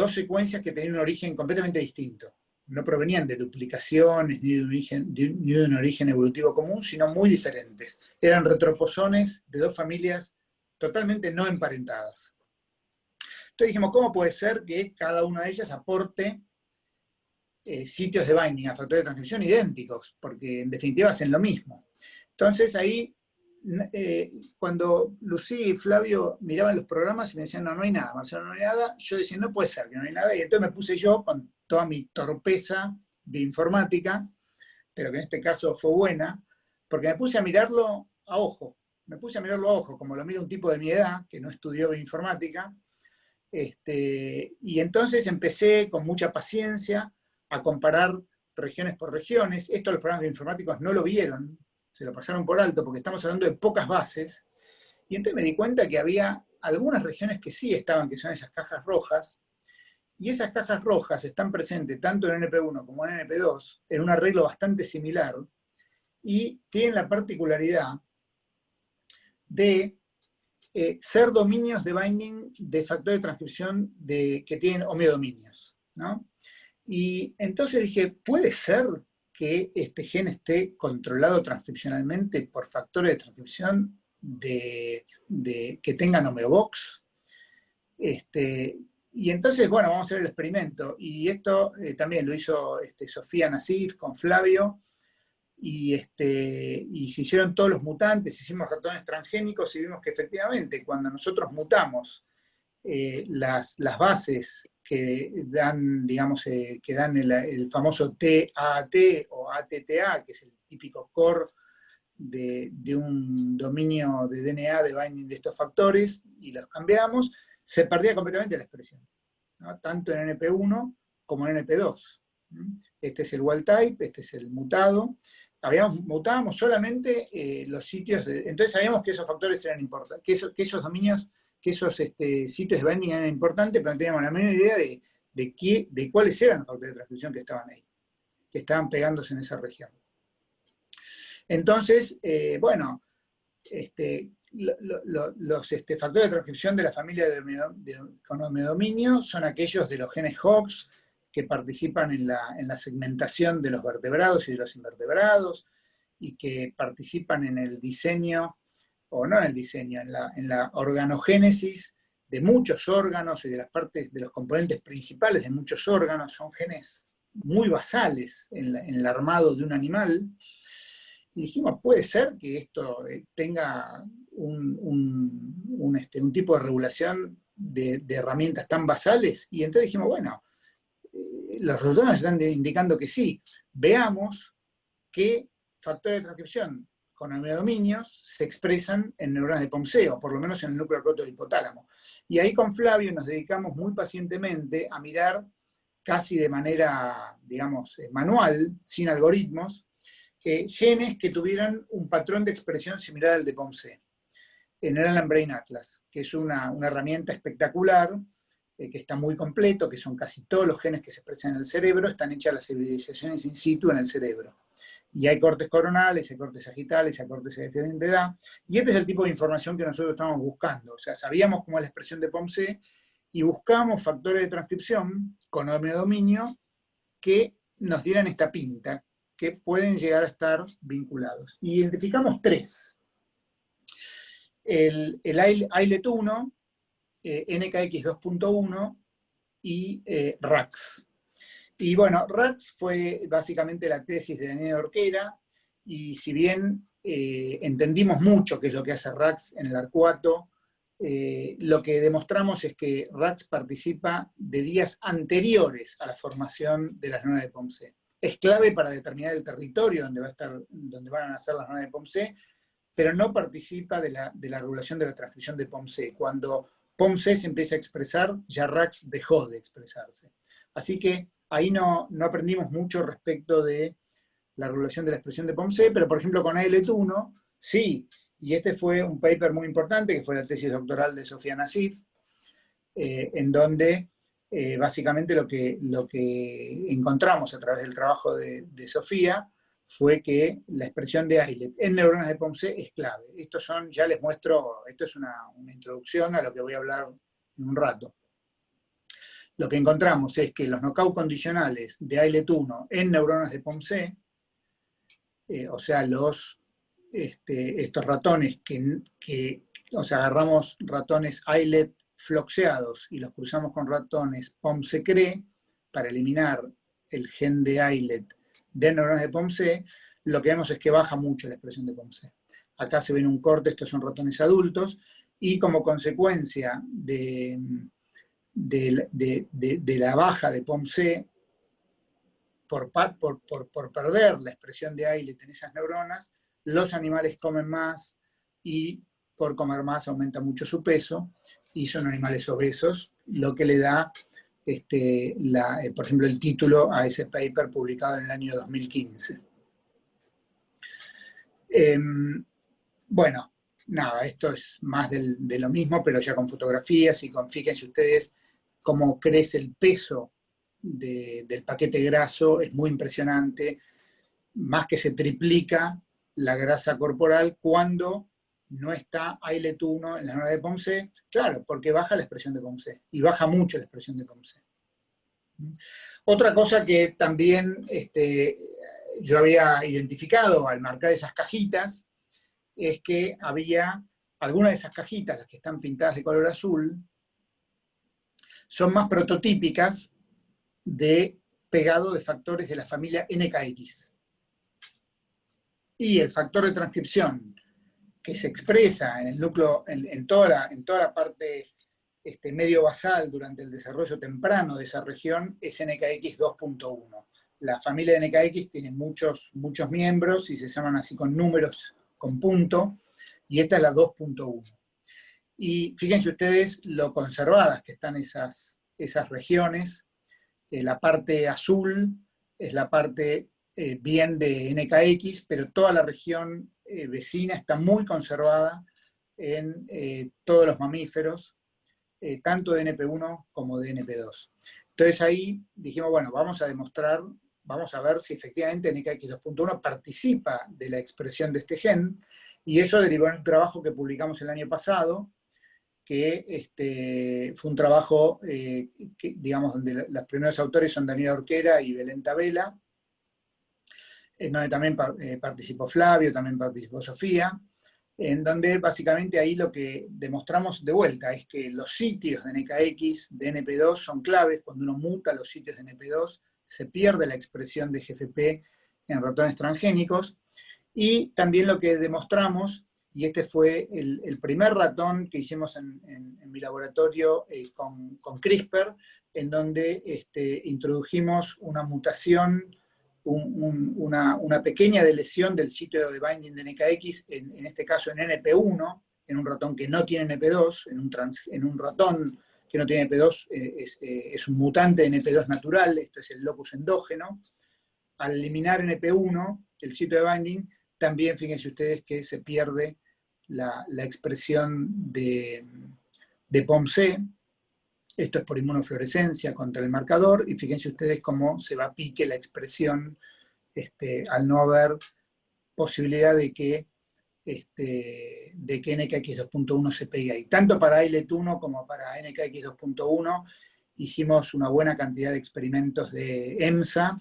secuencias que tenían un origen completamente distinto. No provenían de duplicaciones ni de un origen evolutivo común, sino muy diferentes. Eran retroposones de dos familias totalmente no emparentadas. Entonces dijimos, ¿cómo puede ser que cada una de ellas aporte sitios de binding a factores de transcripción idénticos? Porque en definitiva hacen lo mismo. Entonces ahí, cuando Lucía y Flavio miraban los programas y me decían, no hay nada, Marcelo, no hay nada, yo decía, no puede ser que no hay nada, y entonces me puse yo con toda mi torpeza de informática, pero que en este caso fue buena, porque me puse a mirarlo a ojo, como lo mira un tipo de mi edad, que no estudió bioinformática, y entonces empecé con mucha paciencia a comparar regiones por regiones. Esto los programas bioinformáticos no lo vieron, se lo pasaron por alto porque estamos hablando de pocas bases, y entonces me di cuenta que había algunas regiones que sí estaban, que son esas cajas rojas, y esas cajas rojas están presentes tanto en NP1 como en NP2, en un arreglo bastante similar, y tienen la particularidad de ser dominios de binding de factor de transcripción que tienen homeodominios, ¿no? Y entonces dije, ¿puede ser que este gen esté controlado transcripcionalmente por factores de transcripción que tengan homeobox? Y entonces, bueno, vamos a hacer el experimento. Y esto también lo hizo Sofía Nassif con Flavio, y se hicieron todos los mutantes, hicimos ratones transgénicos y vimos que efectivamente cuando nosotros mutamos las bases que dan, digamos, que dan el famoso TAT o ATTA, que es el típico core de un dominio de DNA de binding de estos factores, y los cambiamos, se perdía completamente la expresión, ¿no? Tanto en NP1 como en NP2. Este es el wild type, este es el mutado. Mutábamos solamente los sitios, entonces sabíamos que esos factores eran importantes, que esos dominios, que esos sitios de binding eran importantes, pero no teníamos la menor idea de cuáles eran los factores de transcripción que estaban ahí, que estaban pegándose en esa región. Entonces, bueno, los factores de transcripción de la familia con homeodominio son aquellos de los genes Hox que participan en la segmentación de los vertebrados y de los invertebrados, y que participan en el diseño, o no en el diseño, en la organogénesis de muchos órganos y de las partes, de los componentes principales de muchos órganos. Son genes muy basales en el armado de un animal. Y dijimos, puede ser que esto tenga un tipo de regulación de herramientas tan basales. Y entonces dijimos, bueno, los resultados están indicando que sí. Veamos qué factores de transcripción con homeodominios se expresan en neuronas de POMC, o por lo menos en el núcleo roto del hipotálamo. Y ahí con Flavio nos dedicamos muy pacientemente a mirar casi de manera, digamos, manual, sin algoritmos, genes que tuvieran un patrón de expresión similar al de POMC en el Allen Brain Atlas, que es una herramienta espectacular, que está muy completo, que son casi todos los genes que se expresan en el cerebro, están hechas las civilizaciones in situ en el cerebro. Y hay cortes coronales, hay cortes sagitales, hay cortes de diferente edad, y este es el tipo de información que nosotros estamos buscando. O sea, sabíamos cómo es la expresión de POMC, y buscamos factores de transcripción con homeodominio que nos dieran esta pinta, que pueden llegar a estar vinculados. Y identificamos tres. El ILET1, NKX 2.1 y RAX. Y bueno, RAX fue básicamente la tesis de Daniel Orquera, y si bien entendimos mucho qué es lo que hace RAX en el arcuato, lo que demostramos es que RAX participa de días anteriores a la formación de las neuronas de POMC. Es clave para determinar el territorio donde van a nacer las neuronas de POMC, pero no participa de la regulación de la transcripción de POMC. Cuando POMC se empieza a expresar, ya RAX dejó de expresarse. Así que ahí no aprendimos mucho respecto de la regulación de la expresión de POMC, pero por ejemplo con ILET1, sí. Y este fue un paper muy importante, que fue la tesis doctoral de Sofía Nassif, en donde básicamente lo que encontramos a través del trabajo de Sofía fue que la expresión de ILET en neuronas de POMC es clave. Ya les muestro, esto es una introducción a lo que voy a hablar en un rato. Lo que encontramos es que los knockout condicionales de ILET1 en neuronas de POMC, o sea, estos ratones o sea, agarramos ratones ILET floxeados y los cruzamos con ratones POMC-CRE para eliminar el gen de ILET de neuronas de POMC, lo que vemos es que baja mucho la expresión de POMC. Acá se ven un corte, estos son ratones adultos, y como consecuencia de la baja de POMC, por perder la expresión de ILET en esas neuronas, los animales comen más, y por comer más aumenta mucho su peso, y son animales obesos, lo que le da, por ejemplo, el título a ese paper publicado en el año 2015. Bueno, nada, esto es más de lo mismo, pero ya con fotografías, y fíjense ustedes cómo crece el peso del paquete graso, es muy impresionante, más que se triplica la grasa corporal cuando no está ILET1 en las neuronas de POMC. Claro, porque baja la expresión de POMC, y baja mucho la expresión de POMC. Otra cosa que también yo había identificado al marcar esas cajitas, es que había algunas de esas cajitas, las que están pintadas de color azul, son más prototípicas de pegado de factores de la familia NKX. Y el factor de transcripción que se expresa en el núcleo, en toda la parte medio basal durante el desarrollo temprano de esa región, es NKX 2.1. La familia de NKX tiene muchos miembros y se llaman así con números, con punto, y esta es la 2.1. Y fíjense ustedes lo conservadas que están esas regiones. La parte azul es la parte bien de NKX, pero toda la región vecina está muy conservada en todos los mamíferos, tanto de NP1 como de NP2. Entonces ahí dijimos, bueno, vamos a demostrar, vamos a ver si efectivamente NKX 2.1 participa de la expresión de este gen, y eso derivó en un trabajo que publicamos el año pasado, que fue un trabajo, digamos, donde los primeros autores son Daniela Orquera y Belén Tabela, en donde también participó Flavio, también participó Sofía, en donde básicamente ahí lo que demostramos de vuelta es que los sitios de NKX, de NP2, son claves. Cuando uno muta los sitios de NP2, se pierde la expresión de GFP en ratones transgénicos. Y también lo que demostramos, y este fue el primer ratón que hicimos en mi laboratorio con CRISPR, en donde introdujimos una mutación, una pequeña deleción del sitio de binding de NKX, en este caso en NP1, en un ratón que no tiene NP2, en un ratón que no tiene NP2, es un mutante de NP2 natural, esto es el locus endógeno. Al eliminar NP1, el sitio de binding, también fíjense ustedes que se pierde la expresión de POMC. Esto es por inmunofluorescencia contra el marcador, y fíjense ustedes cómo se va a pique la expresión al no haber posibilidad de que NKX 2.1 se pegue ahí. Tanto para ILET1 como para NKX 2.1 hicimos una buena cantidad de experimentos de EMSA,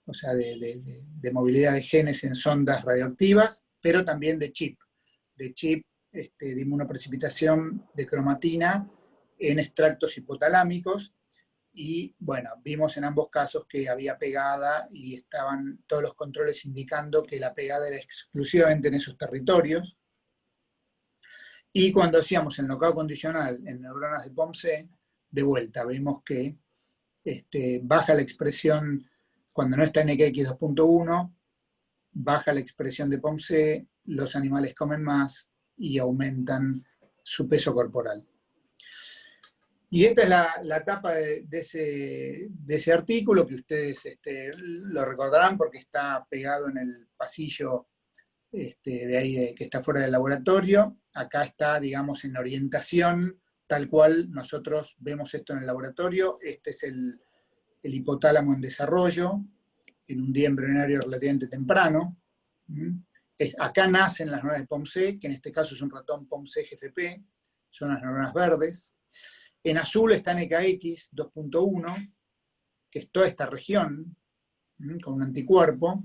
o sea, de movilidad de genes en sondas radioactivas, pero también de chip de inmunoprecipitación de cromatina en extractos hipotalámicos, y bueno, vimos en ambos casos que había pegada y estaban todos los controles indicando que la pegada era exclusivamente en esos territorios. Y cuando hacíamos el knockout condicional en neuronas de POMC, de vuelta, vemos que baja la expresión cuando no está NKX 2.1, baja la expresión de POMC, los animales comen más y aumentan su peso corporal. Y esta es la tapa de ese artículo, que ustedes lo recordarán porque está pegado en el pasillo de ahí, que está fuera del laboratorio. Acá está, digamos, en orientación, tal cual nosotros vemos esto en el laboratorio. Este es el hipotálamo en desarrollo, en un día embrionario relativamente temprano. Acá nacen las neuronas de POMC, que en este caso es un ratón POMC-GFP, son las neuronas verdes. En azul está NKX 2.1, que es toda esta región, con un anticuerpo,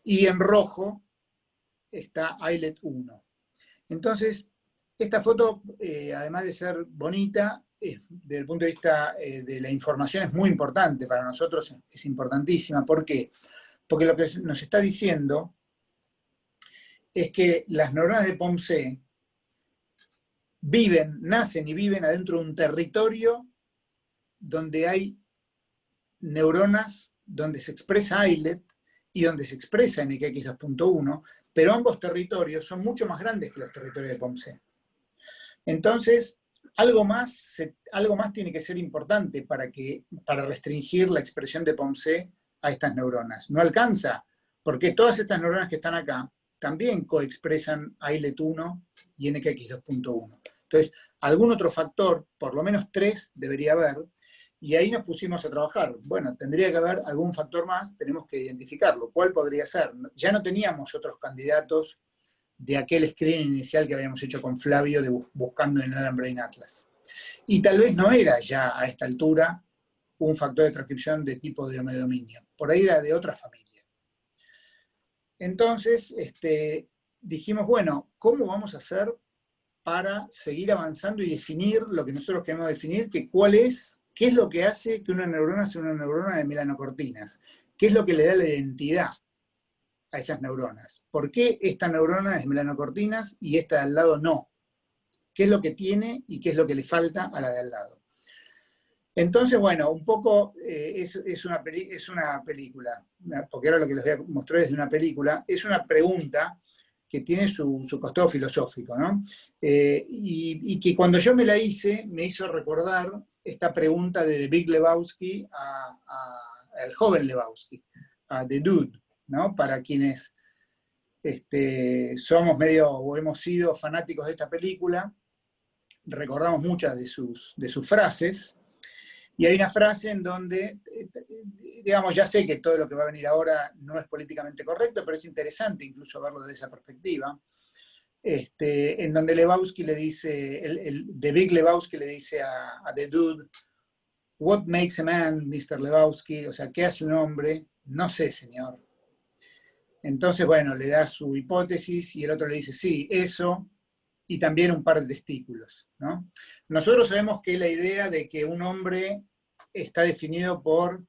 y en rojo está ILET1. Entonces, esta foto, además de ser bonita, desde el punto de vista de la información, es muy importante para nosotros, es importantísima. ¿Por qué? Porque lo que nos está diciendo es que las neuronas de POMC nacen y viven adentro de un territorio donde hay neuronas, donde se expresa ILET y donde se expresa NKX 2.1, pero ambos territorios son mucho más grandes que los territorios de POMC. Entonces, algo más tiene que ser importante para restringir la expresión de POMC a estas neuronas. No alcanza, porque todas estas neuronas que están acá también coexpresan ILET1 y NKX 2.1. Entonces, algún otro factor, por lo menos 3 debería haber, Y ahí nos pusimos a trabajar. Bueno, tendría que haber algún factor más, tenemos que identificarlo. ¿Cuál podría ser? Ya no teníamos otros candidatos de aquel screen inicial que habíamos hecho con Flavio de buscando en el Allen Brain Atlas. Y tal vez no era ya a esta altura un factor de transcripción de tipo de homedominio. Por ahí era de otra familia. Entonces, dijimos, bueno, ¿cómo vamos a hacer para seguir avanzando y definir lo que nosotros queremos definir, que qué es lo que hace que una neurona sea una neurona de melanocortinas? ¿Qué es lo que le da la identidad a esas neuronas? ¿Por qué esta neurona es de melanocortinas y esta de al lado no? ¿Qué es lo que tiene y qué es lo que le falta a la de al lado? Entonces, bueno, un poco es una película, porque ahora lo que les voy a mostrar es de una película, es una pregunta que tiene su costado filosófico, ¿no? Y que cuando yo me la hice, me hizo recordar esta pregunta de Big Lebowski al joven Lebowski, a The Dude, ¿no? Para quienes somos medio o hemos sido fanáticos de esta película, recordamos muchas de sus frases. Y hay una frase en donde, digamos, ya sé que todo lo que va a venir ahora no es políticamente correcto, pero es interesante incluso verlo desde esa perspectiva, en donde Lebowski le dice, The Big Lebowski le dice a The Dude, "What makes a man, Mr. Lebowski?" O sea, ¿qué hace un hombre? No sé, señor. Entonces, bueno, le da su hipótesis y el otro le dice, sí, eso, y también un par de testículos, ¿no? Nosotros sabemos que la idea de que un hombre está definido por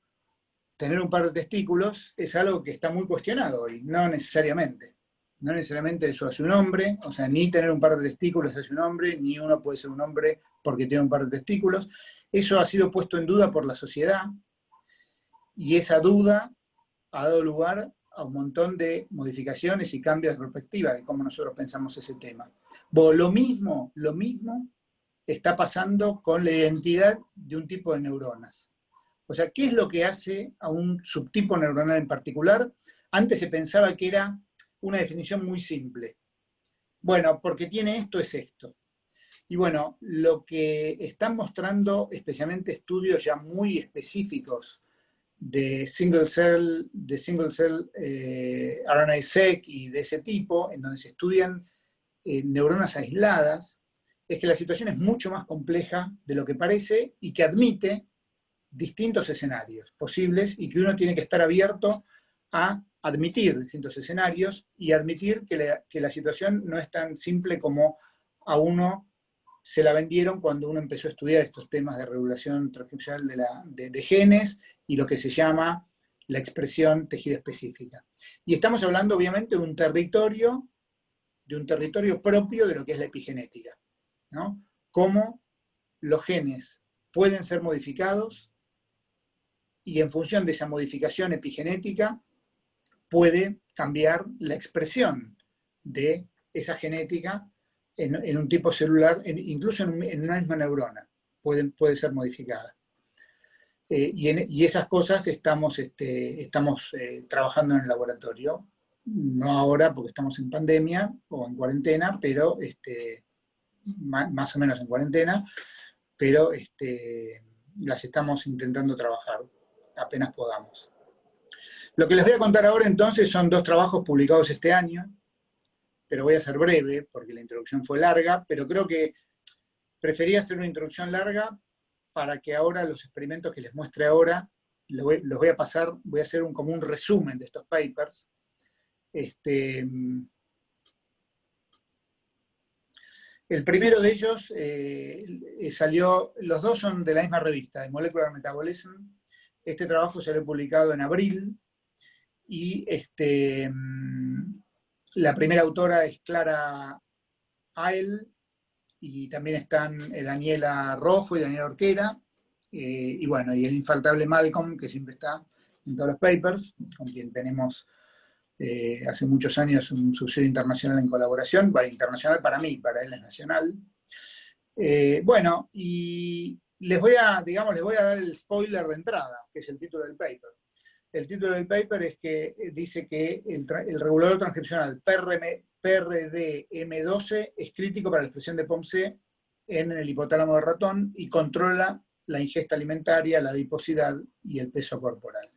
tener un par de testículos es algo que está muy cuestionado hoy, no necesariamente. No necesariamente eso hace un hombre, o sea, ni tener un par de testículos hace un hombre, ni uno puede ser un hombre porque tiene un par de testículos. Eso ha sido puesto en duda por la sociedad y esa duda ha dado lugar a un montón de modificaciones y cambios de perspectiva de cómo nosotros pensamos ese tema. Bueno, lo mismo está pasando con la identidad de un tipo de neuronas. O sea, ¿qué es lo que hace a un subtipo neuronal en particular? Antes se pensaba que era una definición muy simple. Bueno, porque tiene esto, es esto. Y bueno, lo que están mostrando, especialmente estudios ya muy específicos de single cell RNA-seq y de ese tipo, en donde se estudian neuronas aisladas, es que la situación es mucho más compleja de lo que parece y que admite distintos escenarios posibles y que uno tiene que estar abierto a admitir distintos escenarios y admitir que la situación no es tan simple como a uno se la vendieron cuando uno empezó a estudiar estos temas de regulación transcripcional de genes y lo que se llama la expresión tejido específica. Y estamos hablando obviamente de un territorio propio de lo que es la epigenética, ¿no? Cómo los genes pueden ser modificados y en función de esa modificación epigenética puede cambiar la expresión de esa genética en un tipo celular, incluso en una misma neurona, puede ser modificada. Y esas cosas estamos trabajando en el laboratorio, no ahora porque estamos en pandemia o en cuarentena, pero más o menos en cuarentena, pero las estamos intentando trabajar apenas podamos. Lo que les voy a contar ahora entonces son 2 trabajos publicados este año, pero voy a ser breve porque la introducción fue larga, pero creo que prefería hacer una introducción larga para que ahora los experimentos que les muestre ahora, los voy a pasar, voy a hacer como un resumen de estos papers. El primero de ellos salió, los dos son de la misma revista, de Molecular Metabolism. Este trabajo salió publicado en abril y la primera autora es Clara Ael y también están Daniela Rojo y Daniela Orquera, y bueno, y el infaltable Malcolm, que siempre está en todos los papers, con quien tenemos hace muchos años un subsidio internacional en colaboración, bueno, internacional para mí, para él es nacional. Bueno, y les voy a dar el spoiler de entrada, que es el título del paper. El título del paper es que dice que el regulador transcripcional PRDM12 es crítico para la expresión de POMC en el hipotálamo de ratón y controla la ingesta alimentaria, la adiposidad y el peso corporal.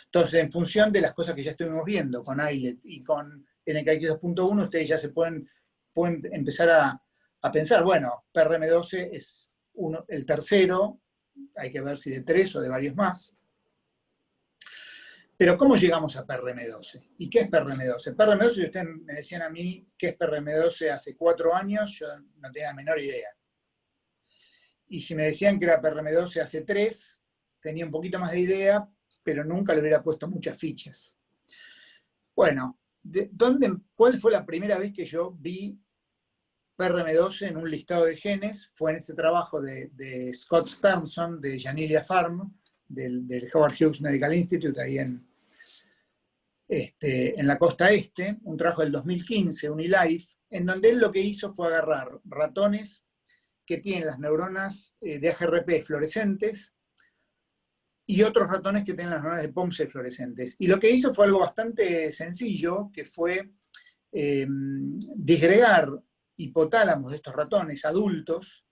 Entonces, en función de las cosas que ya estuvimos viendo con Eilert y con NKX 2.1, ustedes ya se pueden empezar a pensar, bueno, PRM12 es el tercero, hay que ver si de 3 o de varios más. Pero ¿cómo llegamos a PRM12? ¿Y qué es PRM12? PRM12, si ustedes me decían a mí qué es PRM12 hace 4 años, yo no tenía la menor idea. Y si me decían que era PRM12 hace 3, tenía un poquito más de idea, pero nunca le hubiera puesto muchas fichas. Bueno, ¿cuál fue la primera vez que yo vi PRM12 en un listado de genes? Fue en este trabajo de Scott Sternson, de Janilia Farm, del Howard Hughes Medical Institute, ahí en la costa este, un trabajo del 2015, Unilife, en donde él lo que hizo fue agarrar ratones que tienen las neuronas de AGRP fluorescentes y otros ratones que tienen las neuronas de POMC fluorescentes. Y lo que hizo fue algo bastante sencillo, que fue disgregar hipotálamos de estos ratones adultos,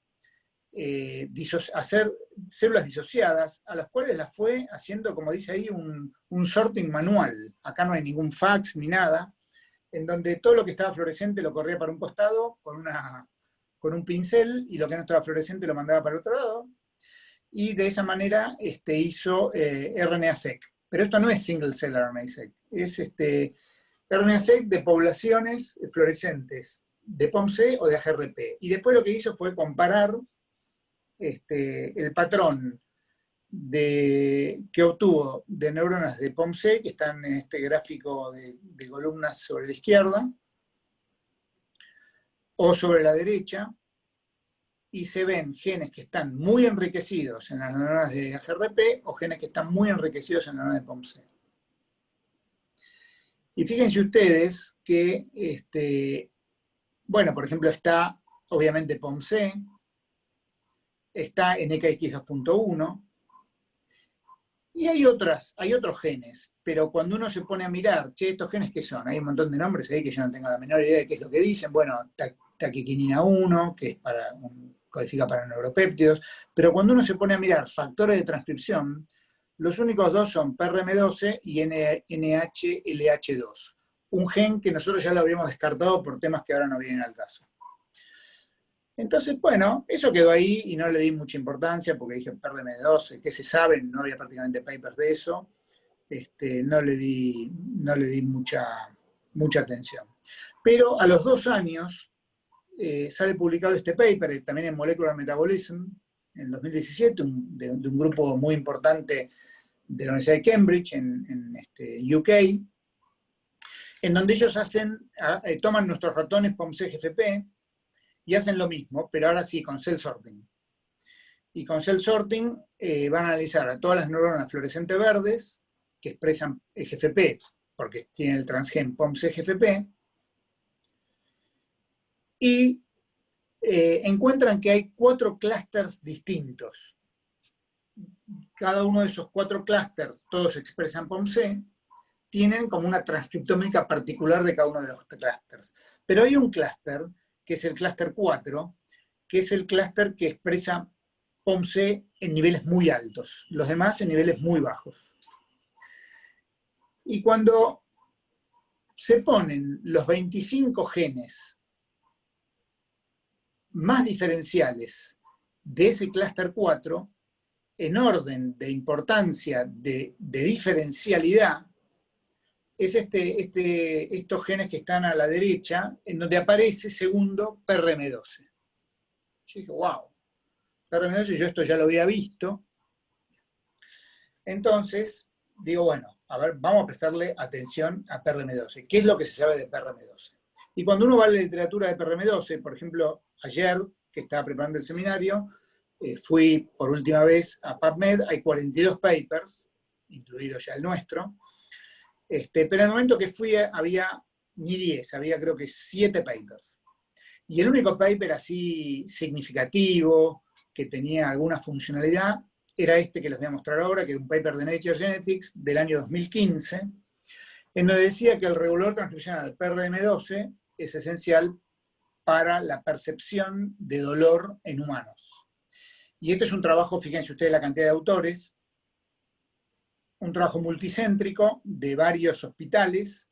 hacer células disociadas, a las cuales las fue haciendo, como dice ahí, un sorting manual. Acá no hay ningún fax ni nada, en donde todo lo que estaba fluorescente lo corría para un costado con un pincel, y lo que no estaba fluorescente lo mandaba para el otro lado, y de esa manera hizo RNA-seq. Pero esto no es single cell RNA-seq, es RNA-seq de poblaciones fluorescentes de POMC o de AGRP. Y después lo que hizo fue comparar el patrón que obtuvo de neuronas de POMC, que están en este gráfico de columnas sobre la izquierda, o sobre la derecha, y se ven genes que están muy enriquecidos en las neuronas de AGRP o genes que están muy enriquecidos en las neuronas de POMC. Y fíjense ustedes que, bueno, por ejemplo, está obviamente POMC, está NKX 2.1, y hay otros genes, pero cuando uno se pone a mirar, che, ¿estos genes qué son? Hay un montón de nombres ahí que yo no tengo la menor idea de qué es lo que dicen. Bueno, taquiquinina 1, que es codifica para neuropéptidos, pero cuando uno se pone a mirar factores de transcripción, los únicos dos son PRM12 y NHLH2, un gen que nosotros ya lo habíamos descartado por temas que ahora no vienen al caso. Entonces, bueno, eso quedó ahí y no le di mucha importancia porque dije PRM12, ¿qué se sabe? No había prácticamente papers de eso. No le di mucha atención. Pero a los 2 años sale publicado este paper, también en Molecular Metabolism, en 2017, de un grupo muy importante de la Universidad de Cambridge, en UK, en donde ellos toman nuestros ratones POMC-GFP, y hacen lo mismo, pero ahora sí, con cell sorting. Y con cell sorting van a analizar a todas las neuronas fluorescentes verdes que expresan GFP, porque tienen el transgen POMC-GFP, y encuentran que hay 4 clústeres distintos. Cada uno de esos 4 clústeres, todos expresan POMC, tienen como una transcriptómica particular de cada uno de los clústeres. Pero hay un clúster, que es el clúster 4, que es el clúster que expresa POMC en niveles muy altos, los demás en niveles muy bajos. Y cuando se ponen los 25 genes más diferenciales de ese clúster 4, en orden de importancia de diferencialidad, es estos genes que están a la derecha, en donde aparece segundo PRM12. Yo dije, wow, PRM12, yo esto ya lo había visto. Entonces, digo, bueno, a ver, vamos a prestarle atención a PRM12. ¿Qué es lo que se sabe de PRM12? Y cuando uno va a la literatura de PRM12, por ejemplo, ayer, que estaba preparando el seminario, fui por última vez a PubMed, hay 42 papers, incluido ya el nuestro, pero en el momento que fui había ni 10, había creo que 7 papers. Y el único paper así significativo, que tenía alguna funcionalidad, era este que les voy a mostrar ahora, que es un paper de Nature Genetics del año 2015, en donde decía que el regulador transcripcional PRM12 es esencial para la percepción de dolor en humanos. Y este es un trabajo, fíjense ustedes la cantidad de autores, un trabajo multicéntrico de varios hospitales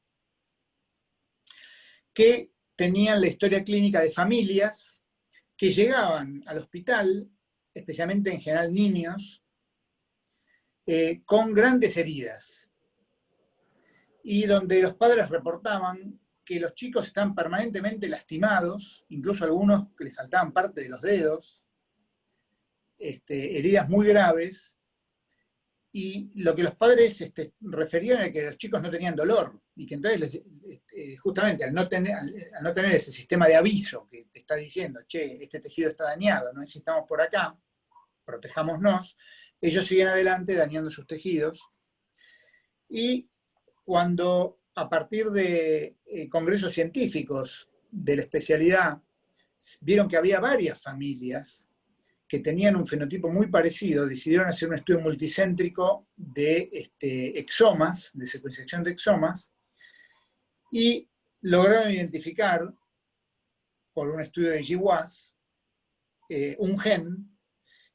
que tenían la historia clínica de familias que llegaban al hospital, especialmente en general niños, con grandes heridas, y donde los padres reportaban que los chicos están permanentemente lastimados, incluso algunos que les faltaban parte de los dedos, heridas muy graves, y lo que los padres referían era que los chicos no tenían dolor, y que entonces, justamente al no tener ese sistema de aviso que te está diciendo, che, este tejido está dañado, no necesitamos por acá, protejámonos, ellos siguen adelante dañando sus tejidos. Y cuando a partir de congresos científicos de la especialidad vieron que había varias familias que tenían un fenotipo muy parecido, decidieron hacer un estudio multicéntrico de exomas, de secuenciación de exomas, y lograron identificar, por un estudio de GWAS, un gen,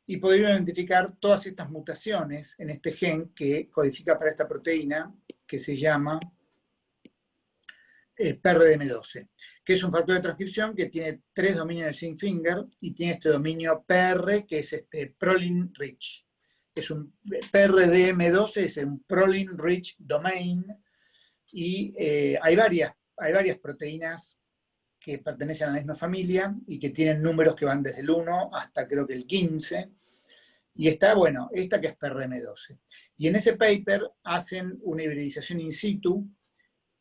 y pudieron identificar todas estas mutaciones en este gen que codifica para esta proteína que se llama PRDM12, que es un factor de transcripción que tiene 3 dominios de zinc finger y tiene este dominio PR, que es prolin rich. Es un PRDM12, es un prolin rich domain, y hay varias proteínas que pertenecen a la misma familia y que tienen números que van desde el 1 hasta creo que el 15. Y está, bueno, esta que es PRM12. Y en ese paper hacen una hibridización in situ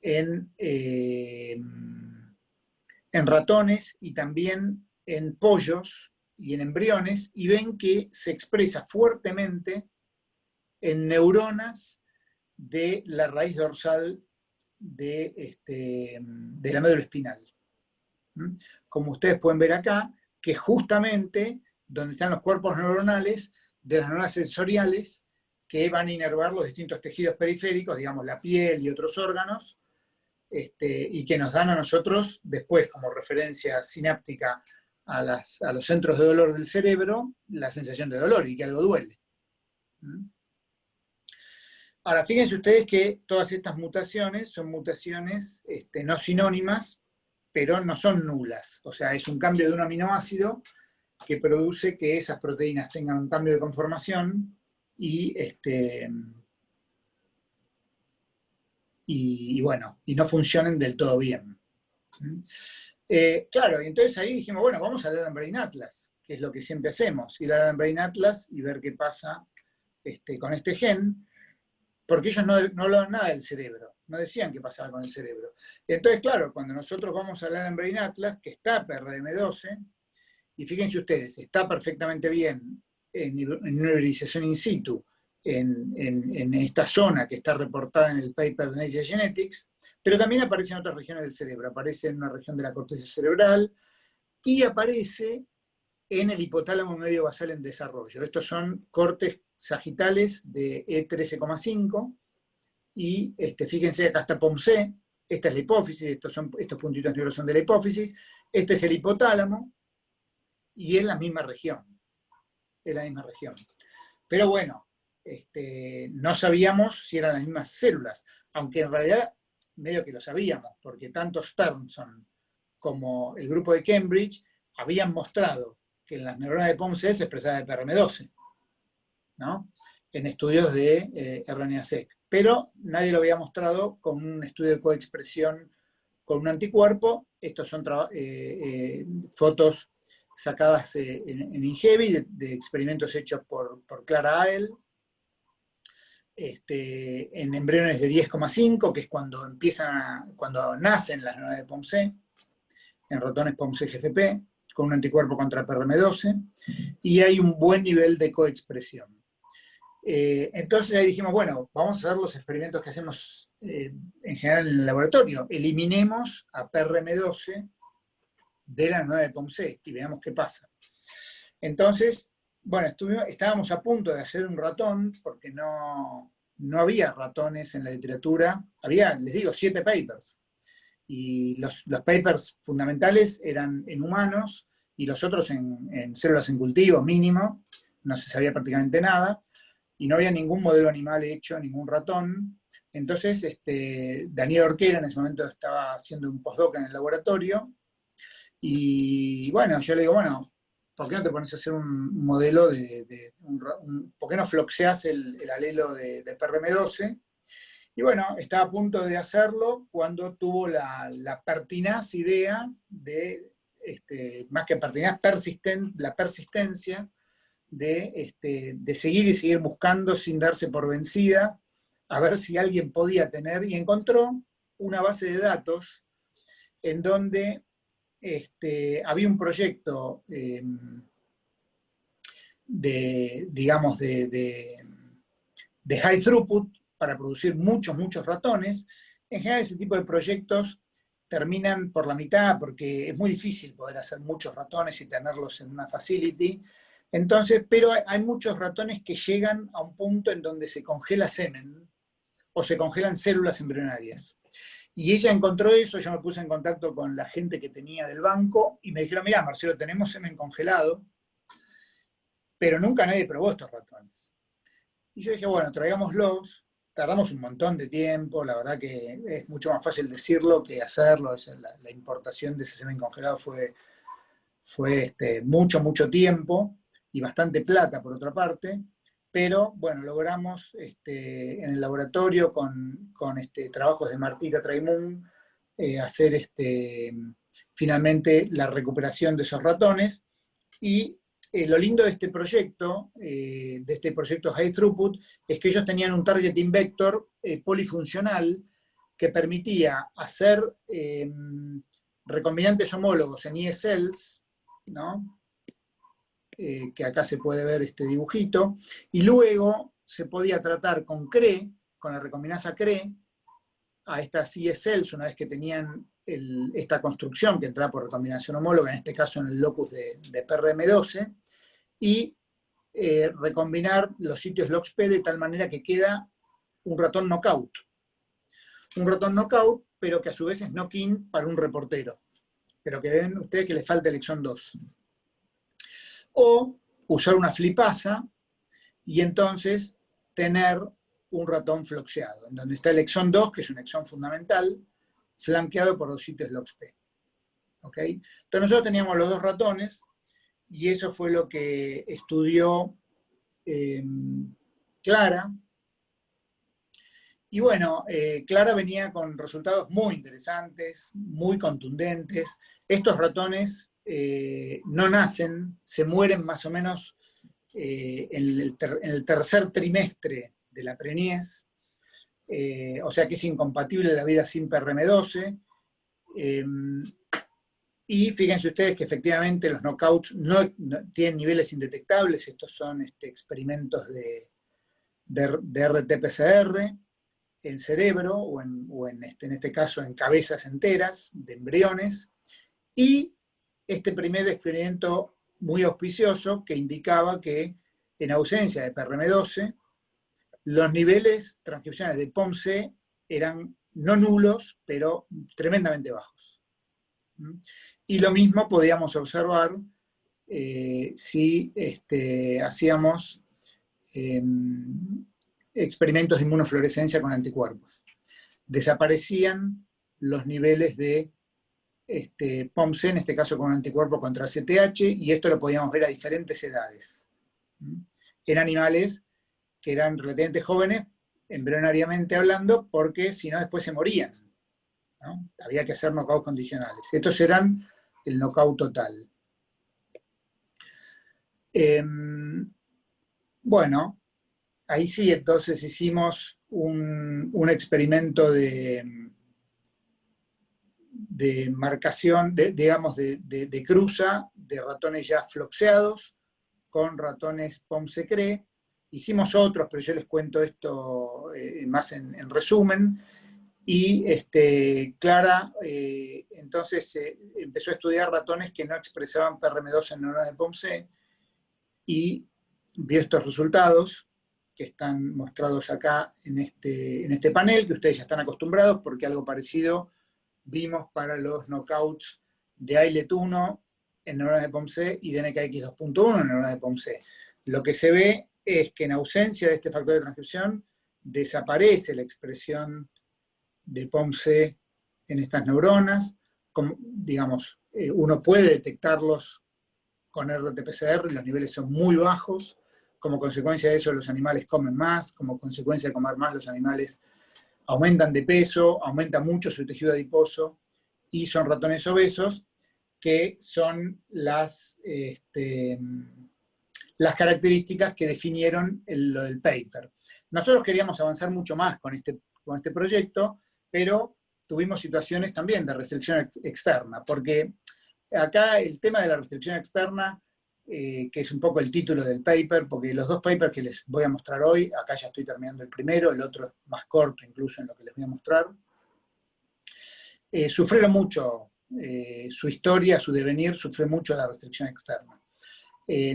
en ratones y también en pollos y en embriones, y ven que se expresa fuertemente en neuronas de la raíz dorsal de la médula espinal. Como ustedes pueden ver acá, que justamente donde están los cuerpos neuronales de las neuronas sensoriales que van a inervar los distintos tejidos periféricos, digamos la piel y otros órganos, y que nos dan a nosotros después como referencia sináptica a los centros de dolor del cerebro la sensación de dolor y que algo duele. Ahora, fíjense ustedes que todas estas mutaciones son mutaciones no sinónimas, pero no son nulas. O sea, es un cambio de un aminoácido que produce que esas proteínas tengan un cambio de conformación y bueno, y no funcionen del todo bien. Claro, y entonces ahí dijimos, bueno, vamos a Adam Brain Atlas, que es lo que siempre hacemos, ir a Adam Brain Atlas y ver qué pasa con este gen, porque ellos no hablaban nada del cerebro, no decían qué pasaba con el cerebro. Entonces, claro, cuando nosotros vamos al Adam Brain Atlas, que está PRM12, y fíjense ustedes, está perfectamente bien en una hibridización in situ, en esta zona que está reportada en el paper de Nature Genetics, pero también aparece en otras regiones del cerebro, aparece en una región de la corteza cerebral y aparece en el hipotálamo medio basal en desarrollo. Estos son cortes sagitales de E13,5 y fíjense, acá está POMC, esta es la hipófisis, estos puntitos negros son de la hipófisis, este es el hipotálamo y es la misma región, Pero bueno, no sabíamos si eran las mismas células, aunque en realidad medio que lo sabíamos, porque tanto Sternson como el grupo de Cambridge habían mostrado que en las neuronas de POMC se expresaba el PRM12, ¿no? En estudios de RNA-seq. Pero nadie lo había mostrado con un estudio de coexpresión con un anticuerpo. Estos son fotos sacadas en INGEVI de experimentos hechos por Clara Ael, en embriones de 10,5, que es cuando nacen las neuronas de POMC, en ratones POMC-GFP, con un anticuerpo contra PRM12, y hay un buen nivel de coexpresión. Entonces ahí dijimos, bueno, vamos a hacer los experimentos que hacemos en general en el laboratorio. Eliminemos a PRM12 de la neuronal de POMC y veamos qué pasa. Entonces, bueno, estábamos a punto de hacer un ratón porque no había ratones en la literatura. Había, les digo, 7 papers. Y los papers fundamentales eran en humanos y los otros en células en cultivo mínimo, no se sabía prácticamente nada, y no había ningún modelo animal hecho, ningún ratón. Entonces, Daniel Orquera en ese momento estaba haciendo un postdoc en el laboratorio, y bueno, yo le digo, bueno, ¿por qué no te pones a hacer un modelo ¿por qué no floxeas el alelo de PRM12? Y bueno, estaba a punto de hacerlo cuando tuvo la pertinaz idea de, más que pertinaz, la persistencia de seguir y seguir buscando sin darse por vencida, a ver si alguien podía tener, y encontró una base de datos en donde había un proyecto digamos, de high throughput para producir muchos ratones. En general ese tipo de proyectos terminan por la mitad porque es muy difícil poder hacer muchos ratones y tenerlos en una facility. Entonces, pero hay muchos ratones que llegan a un punto en donde se congela semen o se congelan células embrionarias. Y ella encontró eso, yo me puse en contacto con la gente que tenía del banco y me dijeron, mira, Marcelo, tenemos semen congelado, pero nunca nadie probó estos ratones. Y yo dije, bueno, traigámoslos, tardamos un montón de tiempo, la verdad que es mucho más fácil decirlo que hacerlo, la importación de ese semen congelado fue mucho tiempo y bastante plata por otra parte, pero bueno, logramos en el laboratorio con trabajos de Martita Traimun hacer finalmente la recuperación de esos ratones. Y lo lindo de este proyecto High Throughput, es que ellos tenían un targeting vector polifuncional que permitía hacer recombinantes homólogos en ESLs, ¿no? Que acá se puede ver este dibujito, y luego se podía tratar con CRE, con la recombinasa CRE, a estas ESLs, una vez que tenían esta construcción que entraba por recombinación homóloga, en este caso en el locus de PRM12, y recombinar los sitios LOXP de tal manera que queda un ratón knockout. Un ratón knockout, pero que a su vez es knock-in para un reportero. Pero que ven ustedes que le falta el exón 2. O usar una flipasa y entonces tener un ratón floxeado, en donde está el exón 2, que es un exón fundamental, flanqueado por los sitios LOXP. ¿Okay? Entonces nosotros teníamos los dos ratones y eso fue lo que estudió Clara. Y bueno, Clara venía con resultados muy interesantes, muy contundentes. Estos ratones no nacen, se mueren más o menos en el tercer trimestre de la preñez, o sea que es incompatible la vida sin PRM12. Y fíjense ustedes que efectivamente los knockouts no tienen niveles indetectables. Estos son experimentos de RT-PCR en cerebro o en este caso en cabezas enteras de embriones. Y este primer experimento muy auspicioso que indicaba que en ausencia de PRM12 los niveles transcripcionales de POMC eran no nulos, pero tremendamente bajos. Y lo mismo podíamos observar si hacíamos experimentos de inmunofluorescencia con anticuerpos. Desaparecían los niveles de POMC, en este caso con anticuerpo contra CTH, y esto lo podíamos ver a diferentes edades. En animales que eran relativamente jóvenes, embrionariamente hablando, porque si no después se morían, ¿no? Había que hacer knockouts condicionales. Estos eran el knockout total. Bueno, ahí sí, entonces hicimos un experimento de marcación, digamos, de cruza de ratones ya floxeados con ratones POMC-CRE. Hicimos otros, pero yo les cuento esto más en resumen. Y Clara entonces empezó a estudiar ratones que no expresaban PRM2 en neuronas de POMC y vio estos resultados que están mostrados acá en este panel, que ustedes ya están acostumbrados porque algo parecido vimos para los knockouts de ILET1 en neuronas de POMC y de NKX 2.1 en neuronas de POMC. lo que se ve es que en ausencia de este factor de transcripción desaparece la expresión de POMC en estas neuronas. Como, digamos, uno puede detectarlos con RT-PCR, los niveles son muy bajos. Como consecuencia de eso, los animales comen más. Como consecuencia de comer más, los animales aumentan de peso, aumenta mucho su tejido adiposo, y son ratones obesos, que son las características que definieron lo del paper. Nosotros queríamos avanzar mucho más con este proyecto, pero tuvimos situaciones también de restricción externa, porque acá el tema de la restricción externa, que es un poco el título del paper, porque los dos papers que les voy a mostrar hoy, acá ya estoy terminando el primero, el otro es más corto incluso en lo que les voy a mostrar, sufrieron mucho, su historia, su devenir, sufrió mucho la restricción externa.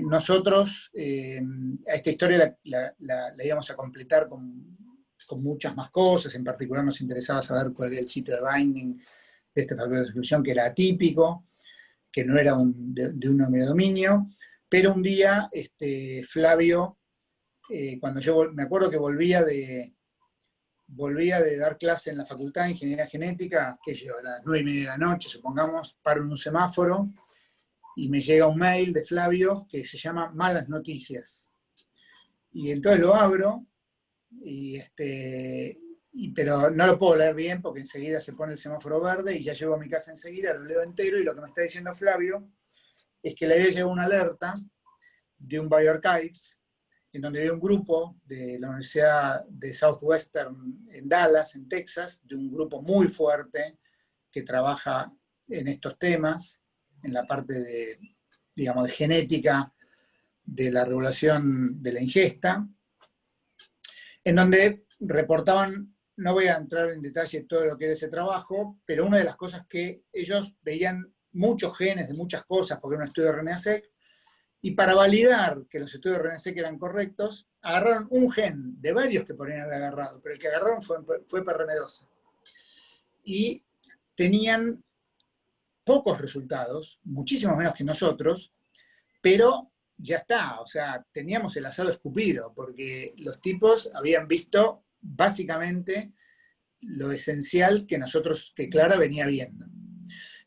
Nosotros a esta historia la íbamos a completar con muchas más cosas. En particular nos interesaba saber cuál era el sitio de binding de este factor de transcripción, que era atípico, que no era de un homeodominio, pero un día Flavio, cuando yo me acuerdo que volvía de dar clase en la Facultad de Ingeniería Genética, que yo, a las 9:30 de la noche, supongamos, paro en un semáforo, y me llega un mail de Flavio que se llama Malas Noticias. Y entonces lo abro, pero no lo puedo leer bien porque enseguida se pone el semáforo verde y ya llego a mi casa enseguida, lo leo entero, y lo que me está diciendo Flavio es que le había llegado una alerta de un bioarchives en donde había un grupo de la Universidad de Southwestern en Dallas, en Texas, de un grupo muy fuerte que trabaja en estos temas, en la parte de, digamos, de genética de la regulación de la ingesta, en donde reportaban, no voy a entrar en detalle todo lo que era ese trabajo, pero una de las cosas que ellos veían muchos genes de muchas cosas, porque era un estudio de RNA-seq, y para validar que los estudios de RNA-seq eran correctos, agarraron un gen de varios que podrían haber agarrado, pero el que agarraron fue PRN12. Y tenían pocos resultados, muchísimo menos que nosotros, pero ya está, o sea, teníamos el asado escupido, porque los tipos habían visto básicamente lo esencial que Clara venía viendo.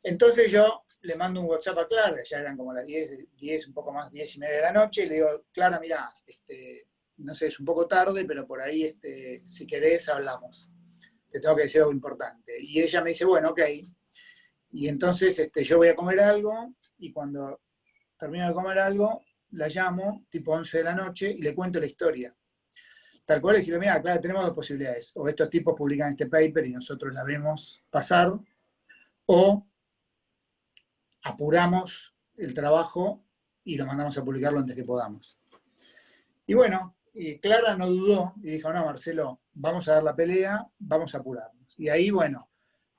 Entonces yo le mando un WhatsApp a Clara, ya eran como las 10, un poco más, 10:30 de la noche, y le digo, Clara, mirá, no sé, es un poco tarde, pero por ahí, si querés, hablamos. Te tengo que decir algo importante. Y ella me dice, bueno, ok. Y entonces yo voy a comer algo, y cuando termino de comer algo, la llamo, tipo 11 de la noche, y le cuento la historia. Tal cual, decirle, mira, claro, tenemos dos posibilidades. O estos tipos publican este paper y nosotros la vemos pasar, o apuramos el trabajo y lo mandamos a publicarlo antes que podamos. Y bueno, Clara no dudó y dijo, no, Marcelo, vamos a dar la pelea, vamos a apurarnos. Y ahí, bueno,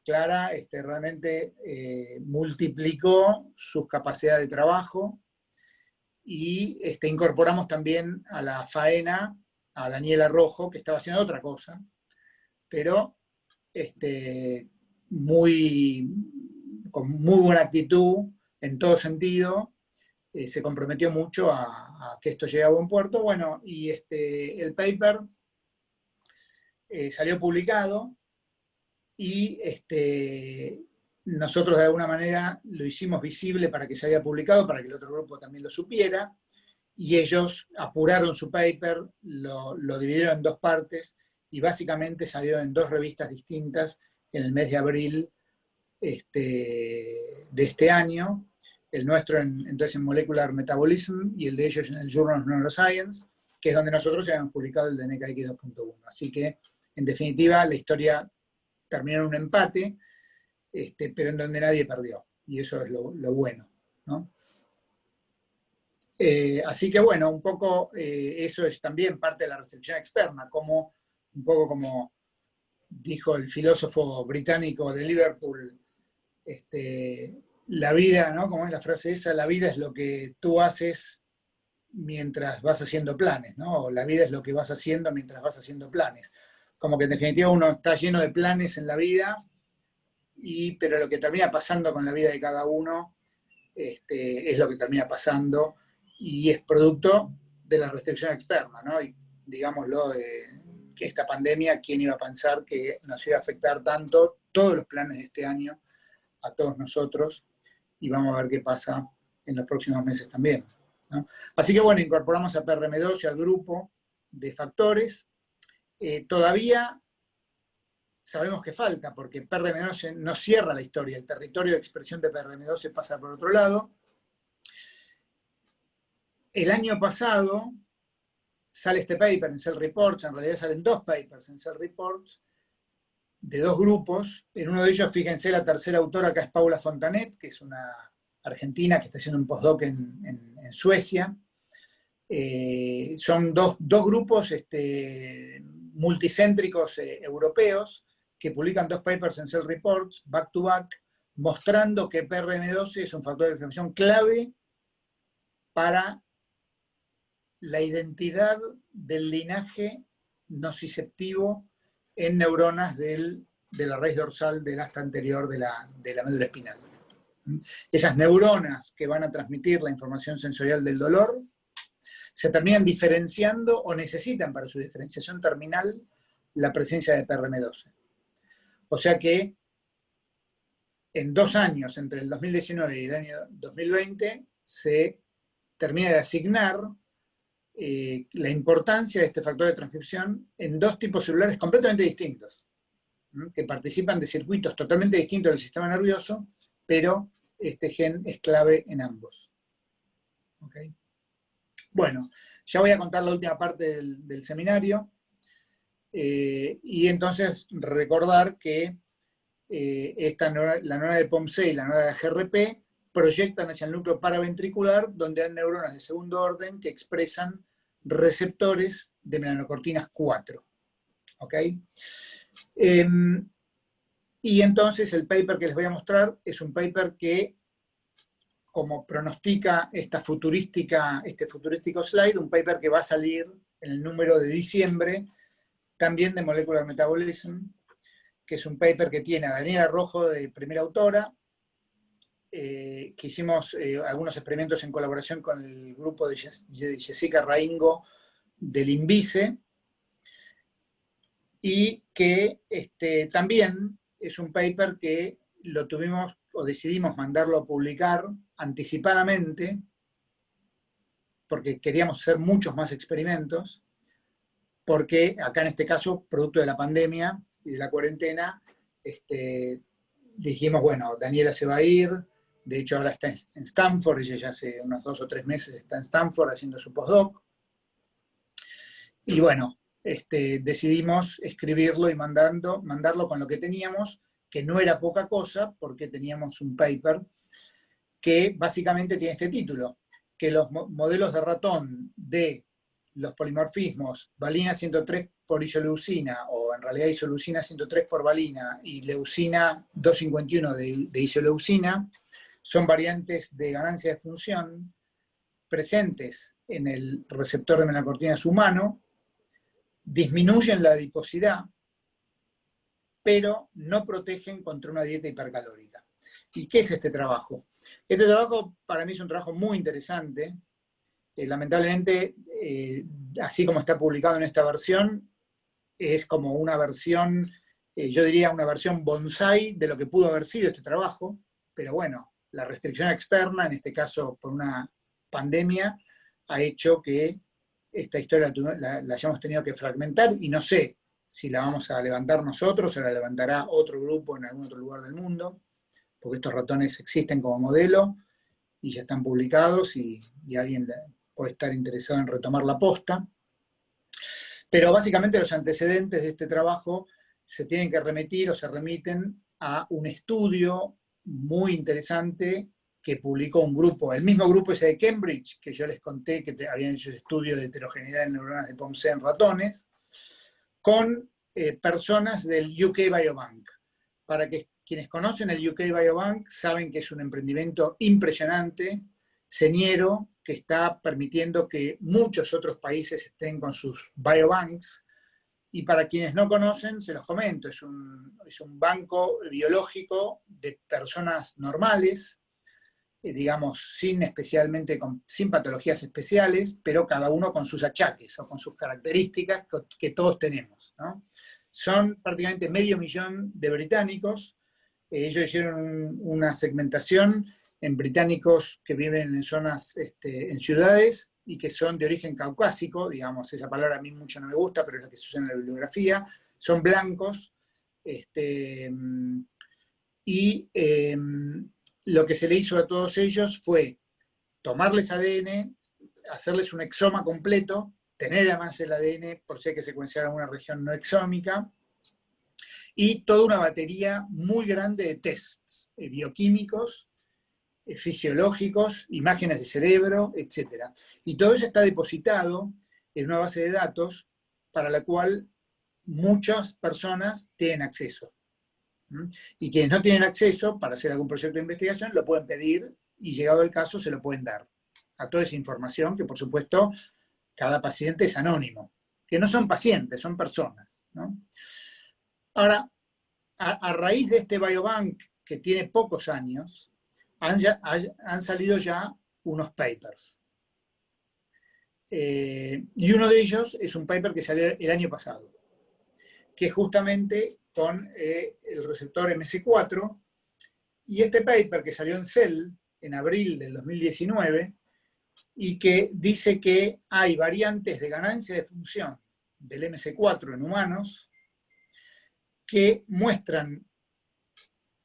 Clara realmente multiplicó sus capacidades de trabajo, y incorporamos también a la faena a Daniela Rojo, que estaba haciendo otra cosa, pero con muy buena actitud en todo sentido, se comprometió mucho a que esto llegue a buen puerto. Bueno, y el paper salió publicado, y nosotros de alguna manera lo hicimos visible para que se haya publicado, para que el otro grupo también lo supiera, y ellos apuraron su paper, lo dividieron en dos partes, y básicamente salió en dos revistas distintas en el mes de abril de este año, el nuestro entonces en Molecular Metabolism y el de ellos en el Journal of Neuroscience, que es donde nosotros ya hemos publicado el de NKX 2.1. Así que, en definitiva, la historia terminó en un empate, pero en donde nadie perdió, y eso es lo bueno, ¿no? Así que bueno, un poco eso es también parte de la restricción externa, un poco como dijo el filósofo británico de Liverpool, la vida, ¿no? Como es la frase esa, la vida es lo que tú haces mientras vas haciendo planes, ¿no? O la vida es lo que vas haciendo mientras vas haciendo planes. Como que en definitiva uno está lleno de planes en la vida, pero lo que termina pasando con la vida de cada uno es lo que termina pasando, y es producto de la restricción externa, ¿no? Y digámoslo, que esta pandemia, ¿quién iba a pensar que nos iba a afectar tanto todos los planes de este año a todos nosotros? Y vamos a ver qué pasa en los próximos meses también, ¿no? Así que bueno, incorporamos a PRM2 y al grupo de factores. Todavía sabemos que falta, porque PRM2 no cierra la historia, el territorio de expresión de PRM2 se pasa por otro lado. El año pasado sale este paper en Cell Reports, en realidad salen 2 papers en Cell Reports, de 2 grupos. En uno de ellos, fíjense, la tercera autora acá es Paula Fontanet, que es una argentina que está haciendo un postdoc en Suecia. Son dos grupos multicéntricos europeos que publican 2 papers en Cell Reports, back to back, mostrando que PRM12 es un factor de expresión clave para la identidad del linaje nociceptivo en neuronas de la raíz dorsal del asta anterior de la médula espinal. Esas neuronas que van a transmitir la información sensorial del dolor se terminan diferenciando o necesitan para su diferenciación terminal la presencia de PRM12. O sea que en 2 años, entre el 2019 y el año 2020, se termina de asignar la importancia de este factor de transcripción en 2 tipos celulares completamente distintos, que participan de circuitos totalmente distintos del sistema nervioso, pero este gen es clave en ambos. ¿Okay? Bueno, ya voy a contar la última parte del seminario, y entonces recordar que la neurona de POMC y la neurona de GRP proyectan hacia el núcleo paraventricular, donde hay neuronas de segundo orden que expresan receptores de melanocortinas 4. ¿Okay? Y entonces el paper que les voy a mostrar es un paper que, como pronostica este futurístico slide, un paper que va a salir en el número de diciembre, también de Molecular Metabolism, que es un paper que tiene a Daniela Rojo de primera autora, que hicimos algunos experimentos en colaboración con el grupo de Jessica Raingo del INVICE, y que también es un paper que lo tuvimos o decidimos mandarlo a publicar anticipadamente, porque queríamos hacer muchos más experimentos, porque acá en este caso, producto de la pandemia y de la cuarentena, dijimos, bueno, Daniela se va a ir. De hecho, ahora está en Stanford, ella ya hace unos 2 o 3 meses está en Stanford haciendo su postdoc. Y bueno, decidimos escribirlo y mandarlo con lo que teníamos, que no era poca cosa, porque teníamos un paper que básicamente tiene este título, que los modelos de ratón de los polimorfismos valina 103 por isoleucina, o en realidad isoleucina 103 por valina, y leucina 251 de isoleucina, son variantes de ganancia de función presentes en el receptor de melanocortinas humano, disminuyen la adiposidad, pero no protegen contra una dieta hipercalórica. ¿Y qué es este trabajo? Este trabajo para mí es un trabajo muy interesante. Lamentablemente, así como está publicado en esta versión, es como una versión, yo diría una versión bonsai de lo que pudo haber sido este trabajo, pero bueno, la restricción externa, en este caso por una pandemia, ha hecho que esta historia la hayamos tenido que fragmentar, y no sé si la vamos a levantar nosotros o la levantará otro grupo en algún otro lugar del mundo, porque estos ratones existen como modelo y ya están publicados, y alguien puede estar interesado en retomar la posta. Pero básicamente los antecedentes de este trabajo se tienen que remitir o se remiten a un estudio muy interesante que publicó un grupo, el mismo grupo ese de Cambridge, que yo les conté que habían hecho estudios de heterogeneidad de neuronas de POMC en ratones, con personas del UK Biobank. Para que quienes conocen el UK Biobank saben que es un emprendimiento impresionante, señero, que está permitiendo que muchos otros países estén con sus biobanks. Y para quienes no conocen, se los comento, es un banco biológico de personas normales, digamos, sin patologías especiales, pero cada uno con sus achaques o con sus características que todos tenemos, ¿no? Son prácticamente 500.000 de británicos. Ellos hicieron una segmentación en británicos que viven en zonas, en ciudades, y que son de origen caucásico, digamos, esa palabra a mí mucho no me gusta, pero es la que se usa en la bibliografía, son blancos, y lo que se le hizo a todos ellos fue tomarles ADN, hacerles un exoma completo, tener además el ADN por si hay que secuenciar alguna región no exómica, y toda una batería muy grande de tests bioquímicos, fisiológicos, imágenes de cerebro, etc. Y todo eso está depositado en una base de datos para la cual muchas personas tienen acceso. Y quienes no tienen acceso para hacer algún proyecto de investigación lo pueden pedir y, llegado el caso, se lo pueden dar a toda esa información, que por supuesto cada paciente es anónimo, que no son pacientes, son personas, ¿no? Ahora, a raíz de este biobank, que tiene pocos años, han salido ya unos papers. Y uno de ellos es un paper que salió el año pasado, que es justamente con el receptor MC4, y este paper que salió en Cell en abril del 2019, y que dice que hay variantes de ganancia de función del MC4 en humanos que muestran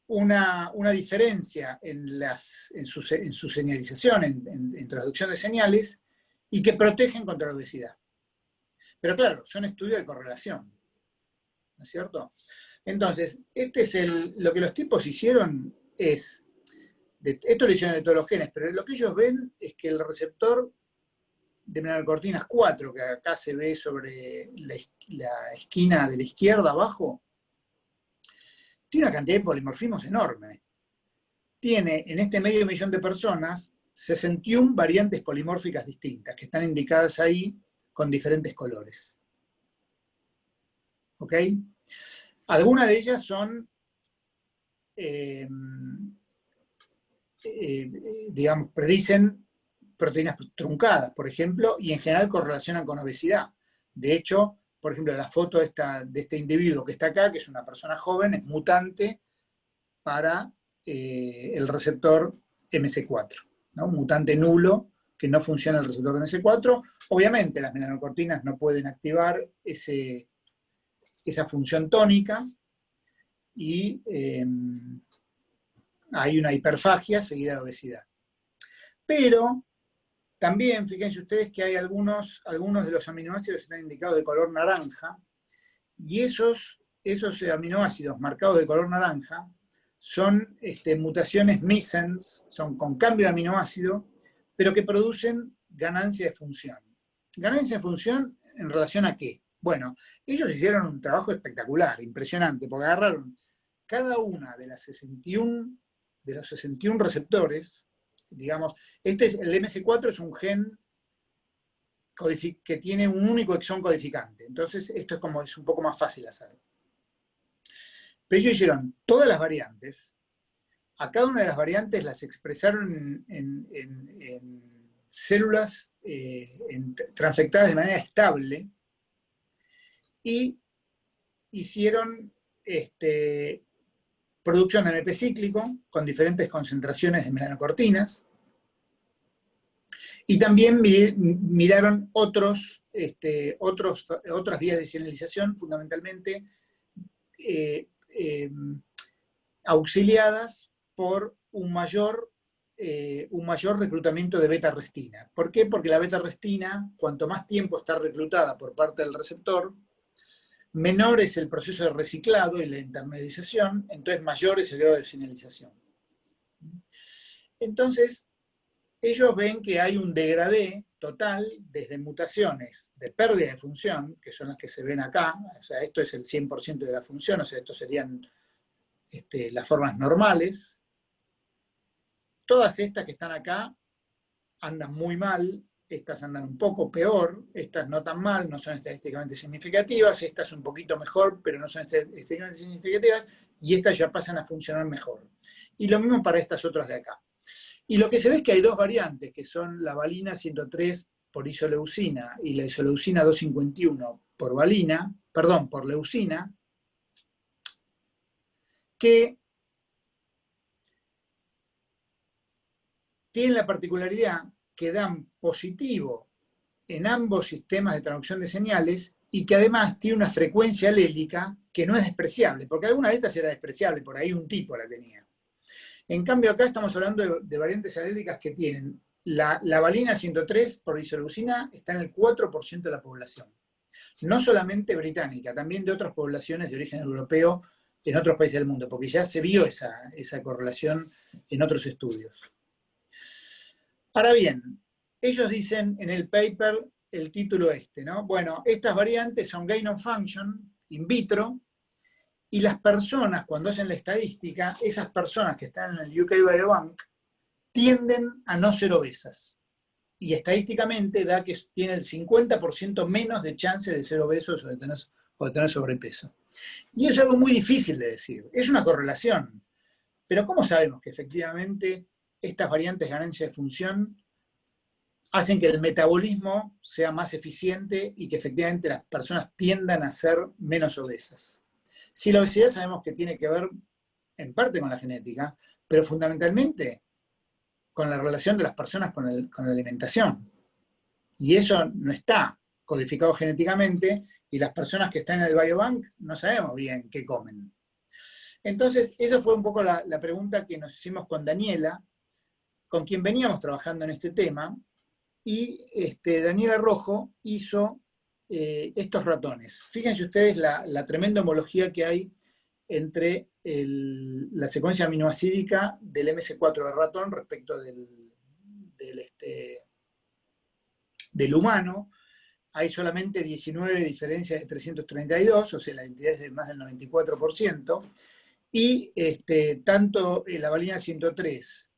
una diferencia en su señalización, en traducción de señales, y que protegen contra la obesidad. Pero claro, son estudios de correlación, ¿no es cierto? Entonces, lo que los tipos hicieron es, esto lo hicieron de todos los genes, pero lo que ellos ven es que el receptor de melanocortinas 4, que acá se ve sobre la esquina de la izquierda abajo, tiene una cantidad de polimorfismos enorme. Tiene en este 500.000 de personas 61 variantes polimórficas distintas, que están indicadas ahí con diferentes colores. ¿Ok? Algunas de ellas son, digamos, predicen proteínas truncadas, por ejemplo, y en general correlacionan con obesidad. De hecho, por ejemplo, la foto de este individuo que está acá, que es una persona joven, es mutante para el receptor MC4, ¿no? Mutante nulo, que no funciona el receptor de MC4. Obviamente las melanocortinas no pueden activar esa función tónica, y hay una hiperfagia seguida de obesidad. Pero también, fíjense ustedes que hay algunos de los aminoácidos que están indicados de color naranja, y esos aminoácidos marcados de color naranja son mutaciones missense, son con cambio de aminoácido, pero que producen ganancia de función. ¿Ganancia de función en relación a qué? Bueno, ellos hicieron un trabajo espectacular, impresionante, porque agarraron cada una de los 61 receptores, digamos, el MS4 es un gen que tiene un único exón codificante, entonces esto es un poco más fácil hacer. Pero ellos hicieron todas las variantes, a cada una de las variantes las expresaron en células transfectadas de manera estable, y hicieron producción de MP cíclico con diferentes concentraciones de melanocortinas, y también miraron otras vías de señalización, fundamentalmente auxiliadas por un mayor reclutamiento de beta-arrestina. ¿Por qué? Porque la beta-arrestina, cuanto más tiempo está reclutada por parte del receptor, menor es el proceso de reciclado y la intermediación, entonces mayor es el grado de señalización. Entonces, ellos ven que hay un degradé total desde mutaciones de pérdida de función, que son las que se ven acá, o sea, esto es el 100% de la función, o sea, estos serían las formas normales. Todas estas que están acá andan muy mal, estas andan un poco peor, estas no tan mal, no son estadísticamente significativas, estas un poquito mejor, pero no son estadísticamente significativas, y estas ya pasan a funcionar mejor. Y lo mismo para estas otras de acá. Y lo que se ve es que hay dos variantes, que son la valina 103 por isoleucina y la isoleucina 251 por valina, perdón, por leucina, que tienen la particularidad que dan positivo en ambos sistemas de traducción de señales y que además tiene una frecuencia alélica que no es despreciable, porque alguna de estas era despreciable, por ahí un tipo la tenía. En cambio acá estamos hablando de variantes alélicas que tienen la valina 103 por isoleucina está en el 4% de la población. No solamente británica, también de otras poblaciones de origen europeo en otros países del mundo, porque ya se vio esa correlación en otros estudios. Ahora bien, ellos dicen en el paper el título ¿no? Bueno, estas variantes son gain of function in vitro, y las personas, cuando hacen la estadística, esas personas que están en el UK Biobank tienden a no ser obesas. Y estadísticamente da que tiene el 50% menos de chance de ser obesos o de tener sobrepeso. Y eso es algo muy difícil de decir. Es una correlación. Pero ¿cómo sabemos que efectivamente estas variantes de ganancia de función hacen que el metabolismo sea más eficiente y que efectivamente las personas tiendan a ser menos obesas? Si la obesidad sabemos que tiene que ver en parte con la genética, pero fundamentalmente con la relación de las personas con la alimentación. Y eso no está codificado genéticamente y las personas que están en el biobank no sabemos bien qué comen. Entonces, esa fue un poco la pregunta que nos hicimos con Daniela, con quien veníamos trabajando en este tema, y Daniela Rojo hizo estos ratones. Fíjense ustedes la tremenda homología que hay entre la secuencia aminoacídica del MS4 del ratón respecto del humano. Hay solamente 19 diferencias de 332, o sea, la identidad es de más del 94%, y tanto la valina 103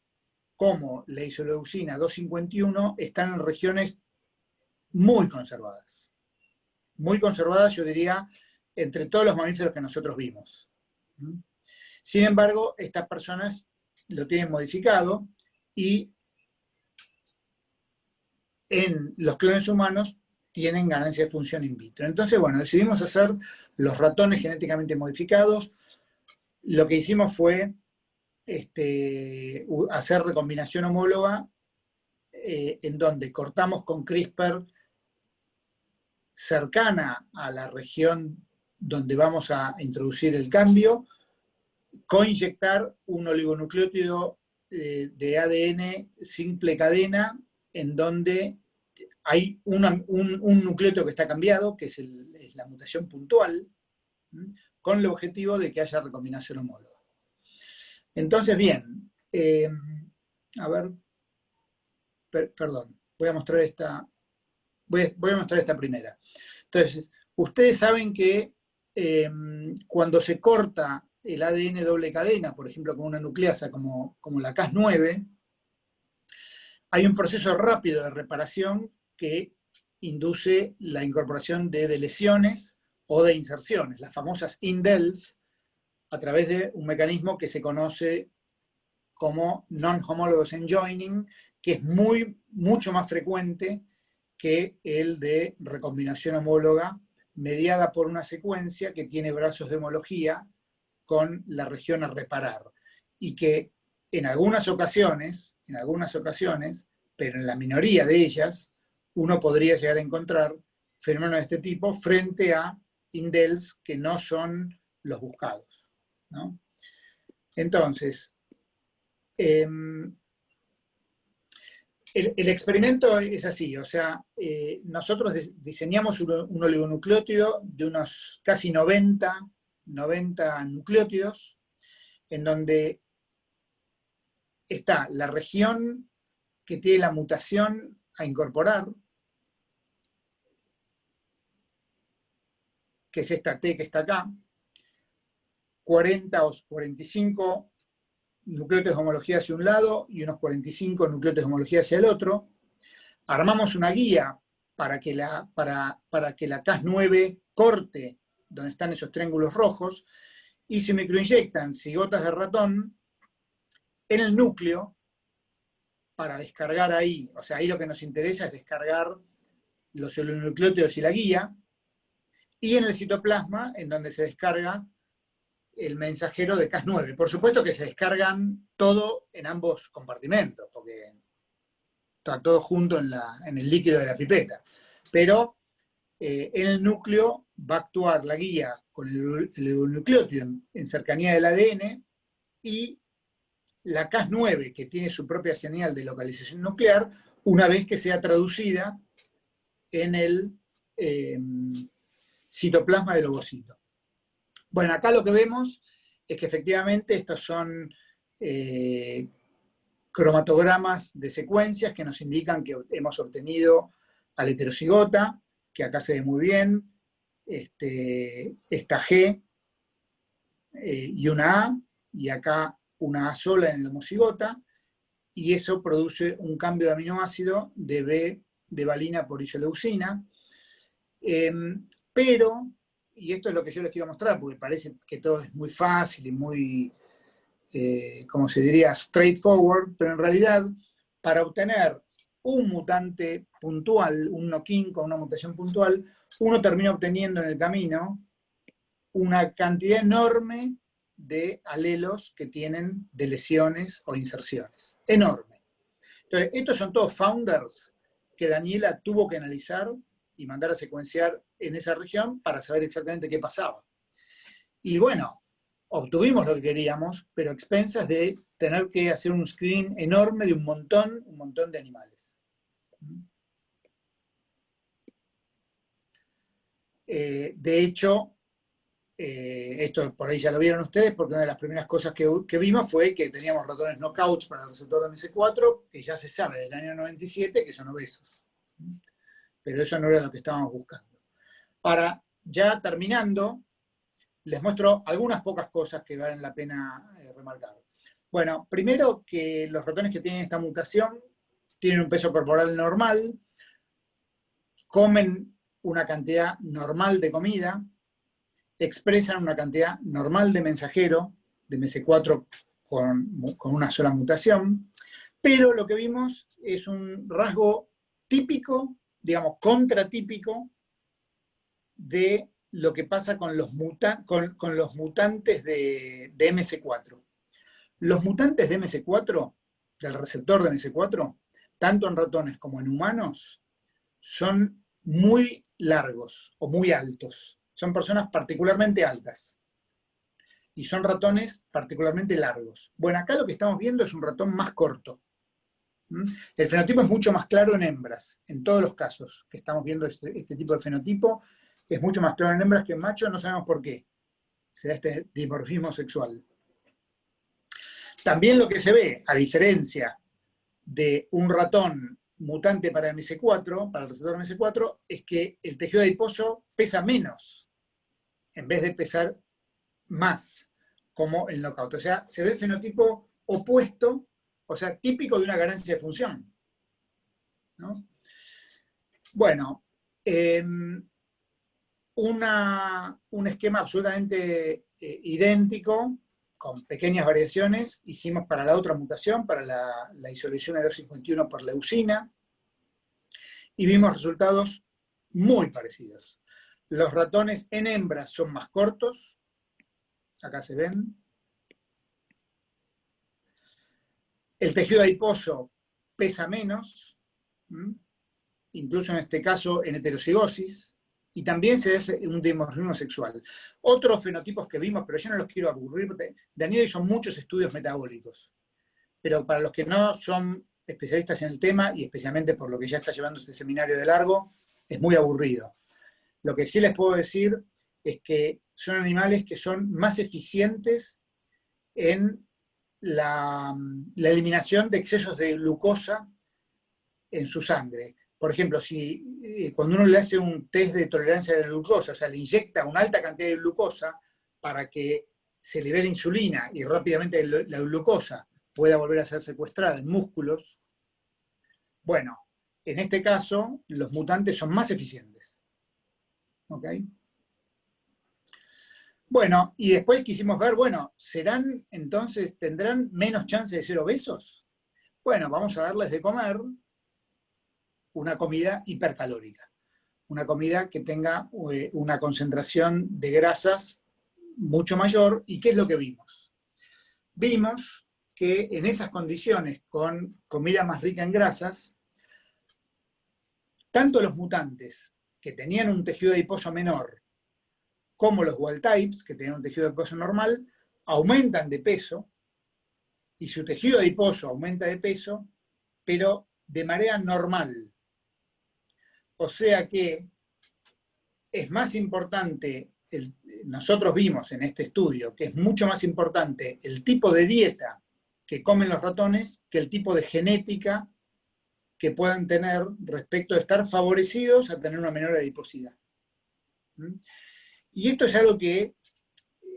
como la isoleucina 251 están en regiones muy conservadas. Muy conservadas, yo diría, entre todos los mamíferos que nosotros vimos. Sin embargo, estas personas lo tienen modificado y en los clones humanos tienen ganancia de función in vitro. Entonces, bueno, decidimos hacer los ratones genéticamente modificados. Lo que hicimos fue hacer recombinación homóloga en donde cortamos con CRISPR cercana a la región donde vamos a introducir el cambio, coinyectar un oligonucleótido de ADN simple cadena en donde hay un nucleótido que está cambiado, que es la mutación puntual, con el objetivo de que haya recombinación homóloga. Entonces, bien, a ver, perdón, voy a mostrar esta primera. Entonces, ustedes saben que cuando se corta el ADN doble cadena, por ejemplo, con una nucleasa como la Cas9, hay un proceso rápido de reparación que induce la incorporación de deleciones o de inserciones, las famosas indels, a través de un mecanismo que se conoce como non-homologous enjoining, que es mucho más frecuente que el de recombinación homóloga, mediada por una secuencia que tiene brazos de homología con la región a reparar, y que en algunas ocasiones, pero en la minoría de ellas, uno podría llegar a encontrar fenómenos de este tipo frente a indels que no son los buscados, ¿no? Entonces, el experimento es así, o sea, nosotros diseñamos un oligonucleótido de unos casi 90 nucleótidos, en donde está la región que tiene la mutación a incorporar, que es esta T que está acá, 40 o 45 nucleótidos de homología hacia un lado y unos 45 nucleótidos de homología hacia el otro. Armamos una guía para que la Cas9 corte donde están esos triángulos rojos y se microinyectan cigotas de ratón en el núcleo para descargar ahí, o sea, ahí lo que nos interesa es descargar los oligonucleótidos y la guía, y en el citoplasma, en donde se descarga el mensajero de Cas9. Por supuesto que se descargan todo en ambos compartimentos, porque está todo junto en el líquido de la pipeta. Pero en el núcleo va a actuar la guía con el nucleótido en cercanía del ADN, y la Cas9, que tiene su propia señal de localización nuclear, una vez que sea traducida en el citoplasma del ovocito. Bueno, acá lo que vemos es que efectivamente estos son cromatogramas de secuencias que nos indican que hemos obtenido al heterocigota, que acá se ve muy bien, esta G y una A, y acá una A sola en el homocigota, y eso produce un cambio de aminoácido de B de valina por isoleucina. Pero, y esto es lo que yo les quiero mostrar, porque parece que todo es muy fácil y muy, como se diría, straightforward, pero en realidad, para obtener un mutante puntual, un knock-in con una mutación puntual, uno termina obteniendo en el camino una cantidad enorme de alelos que tienen de lesiones o inserciones. Enorme. Entonces, estos son todos founders que Daniela tuvo que analizar y mandar a secuenciar en esa región para saber exactamente qué pasaba. Y bueno, obtuvimos lo que queríamos, pero a expensas de tener que hacer un screen enorme de un montón de animales. De hecho, esto por ahí ya lo vieron ustedes, porque una de las primeras cosas que vimos fue que teníamos ratones knockouts para el receptor de MS4, que ya se sabe desde el año 97 que son obesos. Pero eso no era lo que estábamos buscando. Ahora, ya terminando, les muestro algunas pocas cosas que valen la pena remarcar. Bueno, primero que los ratones que tienen esta mutación tienen un peso corporal normal, comen una cantidad normal de comida, expresan una cantidad normal de mensajero, de MS4 con una sola mutación, pero lo que vimos es un rasgo típico, digamos, contratípico de lo que pasa con los mutantes de MS4. Los mutantes de MS4, del receptor de MS4, tanto en ratones como en humanos, son muy largos o muy altos. Son personas particularmente altas. Y son ratones particularmente largos. Bueno, acá lo que estamos viendo es un ratón más corto. El fenotipo es mucho más claro en hembras. En todos los casos que estamos viendo este tipo de fenotipo, es mucho más claro en hembras que en machos, no sabemos por qué. Se da este dimorfismo sexual. También lo que se ve, a diferencia de un ratón mutante para MS4, para el receptor MS4, es que el tejido adiposo pesa menos, en vez de pesar más, como el knockout. O sea, se ve el fenotipo opuesto, o sea, típico de una carencia de función, ¿no? Bueno, un esquema absolutamente idéntico, con pequeñas variaciones, hicimos para la otra mutación, para la isolación de 251 por leucina, y vimos resultados muy parecidos. Los ratones en hembras son más cortos, acá se ven. El tejido adiposo pesa menos, incluso en este caso en heterocigosis, y también se hace un dimorfismo sexual. Otros fenotipos que vimos, pero yo no los quiero aburrir, Daniel hizo muchos estudios metabólicos, pero para los que no son especialistas en el tema, y especialmente por lo que ya está llevando este seminario de largo, es muy aburrido. Lo que sí les puedo decir es que son animales que son más eficientes en la eliminación de excesos de glucosa en su sangre. Por ejemplo, cuando uno le hace un test de tolerancia a la glucosa, o sea, le inyecta una alta cantidad de glucosa para que se libere insulina y rápidamente la glucosa pueda volver a ser secuestrada en músculos, bueno, en este caso, los mutantes son más eficientes. ¿Ok? Bueno, y después quisimos ver, bueno, ¿tendrán menos chance de ser obesos? Bueno, vamos a darles de comer una comida hipercalórica, una comida que tenga una concentración de grasas mucho mayor. ¿Y qué es lo que vimos? Vimos que en esas condiciones, con comida más rica en grasas, tanto los mutantes que tenían un tejido adiposo menor, como los wild types, que tenían un tejido adiposo normal, aumentan de peso, y su tejido adiposo aumenta de peso, pero de manera normal. O sea que es más importante, nosotros vimos en este estudio, que es mucho más importante el tipo de dieta que comen los ratones que el tipo de genética que puedan tener respecto de estar favorecidos a tener una menor adiposidad. Y esto es algo que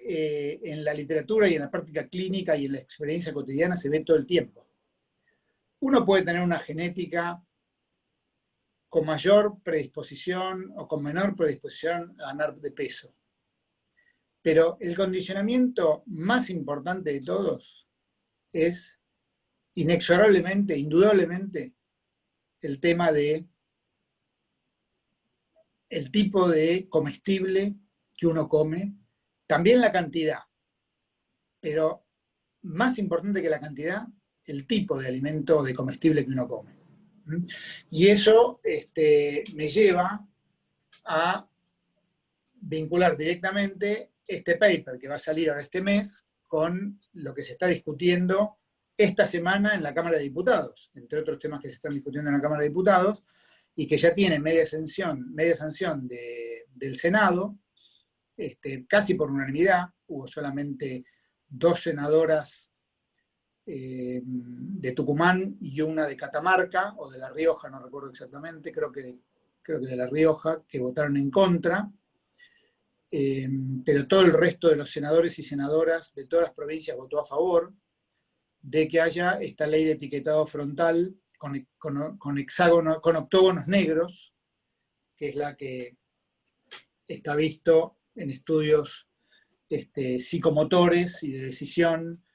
en la literatura y en la práctica clínica y en la experiencia cotidiana se ve todo el tiempo. Uno puede tener una genética con mayor predisposición o con menor predisposición a ganar de peso. Pero el condicionamiento más importante de todos es inexorablemente, indudablemente, el tema de el tipo de comestible que uno come, también la cantidad, pero más importante que la cantidad, el tipo de alimento de comestible que uno come. Y eso me lleva a vincular directamente este paper que va a salir ahora este mes con lo que se está discutiendo esta semana en la Cámara de Diputados, entre otros temas que se están discutiendo en la Cámara de Diputados, y que ya tiene media sanción del Senado, casi por unanimidad. Hubo solamente 2 senadoras de Tucumán y una de Catamarca, o de La Rioja, no recuerdo exactamente, creo que de La Rioja, que votaron en contra. Pero todo el resto de los senadores y senadoras de todas las provincias votó a favor de que haya esta ley de etiquetado frontal con hexágono, con octógonos negros, que es la que está visto en estudios psicomotores y de decisión,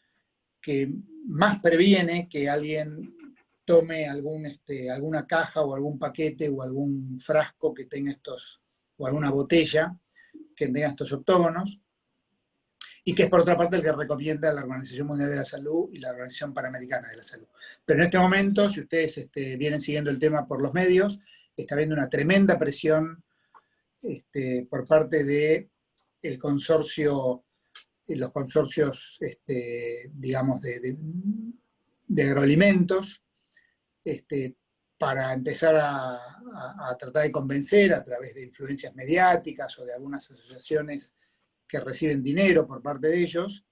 que más previene que alguien tome alguna caja o algún paquete o algún frasco que tenga o alguna botella que tenga estos octógonos, y que es por otra parte el que recomienda la Organización Mundial de la Salud y la Organización Panamericana de la Salud. Pero en este momento, si ustedes vienen siguiendo el tema por los medios, está habiendo una tremenda presión por parte de el consorcio, los consorcios, digamos, de agroalimentos, para empezar a tratar de convencer a través de influencias mediáticas o de algunas asociaciones que reciben dinero por parte de ellos,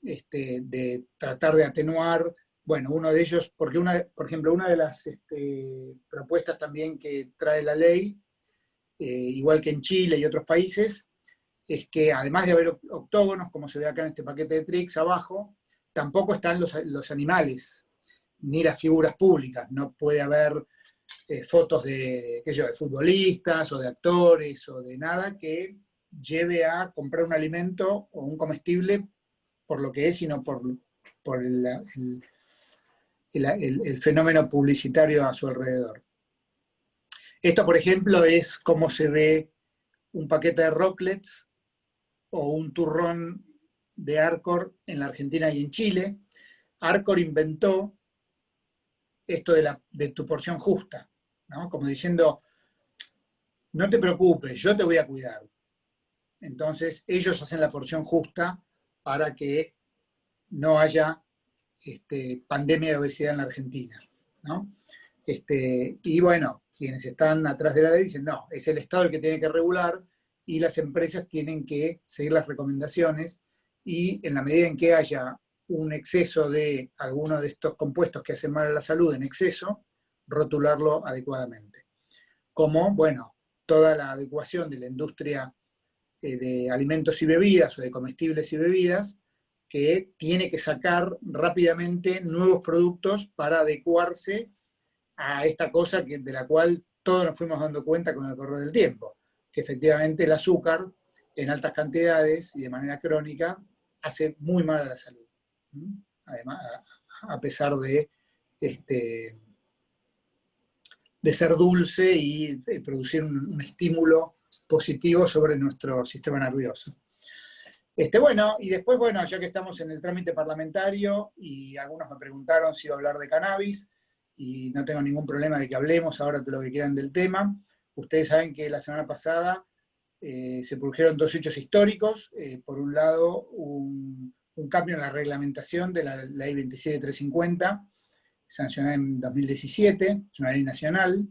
de tratar de atenuar, bueno, uno de ellos, porque por ejemplo, una de las propuestas también que trae la ley, igual que en Chile y otros países, es que además de haber octógonos, como se ve acá en este paquete de Trix abajo, tampoco están los animales, ni las figuras públicas. No puede haber fotos de futbolistas o de actores o de nada que lleve a comprar un alimento o un comestible por lo que es, sino por el fenómeno publicitario a su alrededor. Esto, por ejemplo, es cómo se ve un paquete de rocklets o un turrón de Arcor en la Argentina y en Chile. Arcor inventó esto de tu porción justa, ¿no? Como diciendo, no te preocupes, yo te voy a cuidar. Entonces, ellos hacen la porción justa para que no haya pandemia de obesidad en la Argentina, ¿no? Y bueno, quienes están atrás de la ley dicen, no, es el Estado el que tiene que regular y las empresas tienen que seguir las recomendaciones, y en la medida en que haya un exceso de alguno de estos compuestos que hacen mal a la salud en exceso, rotularlo adecuadamente. Como, bueno, toda la adecuación de la industria de alimentos y bebidas o de comestibles y bebidas, que tiene que sacar rápidamente nuevos productos para adecuarse a esta cosa de la cual todos nos fuimos dando cuenta con el correr del tiempo, que efectivamente el azúcar en altas cantidades y de manera crónica hace muy mal a la salud. Además, a pesar de de ser dulce y producir un estímulo positivo sobre nuestro sistema nervioso. Bueno, y después, bueno, ya que estamos en el trámite parlamentario y algunos me preguntaron si iba a hablar de cannabis, y no tengo ningún problema de que hablemos ahora de lo que quieran del tema. Ustedes saben que la semana pasada se produjeron dos hechos históricos. Por un lado, un cambio en la reglamentación de la ley 27350, sancionada en 2017, es una ley nacional.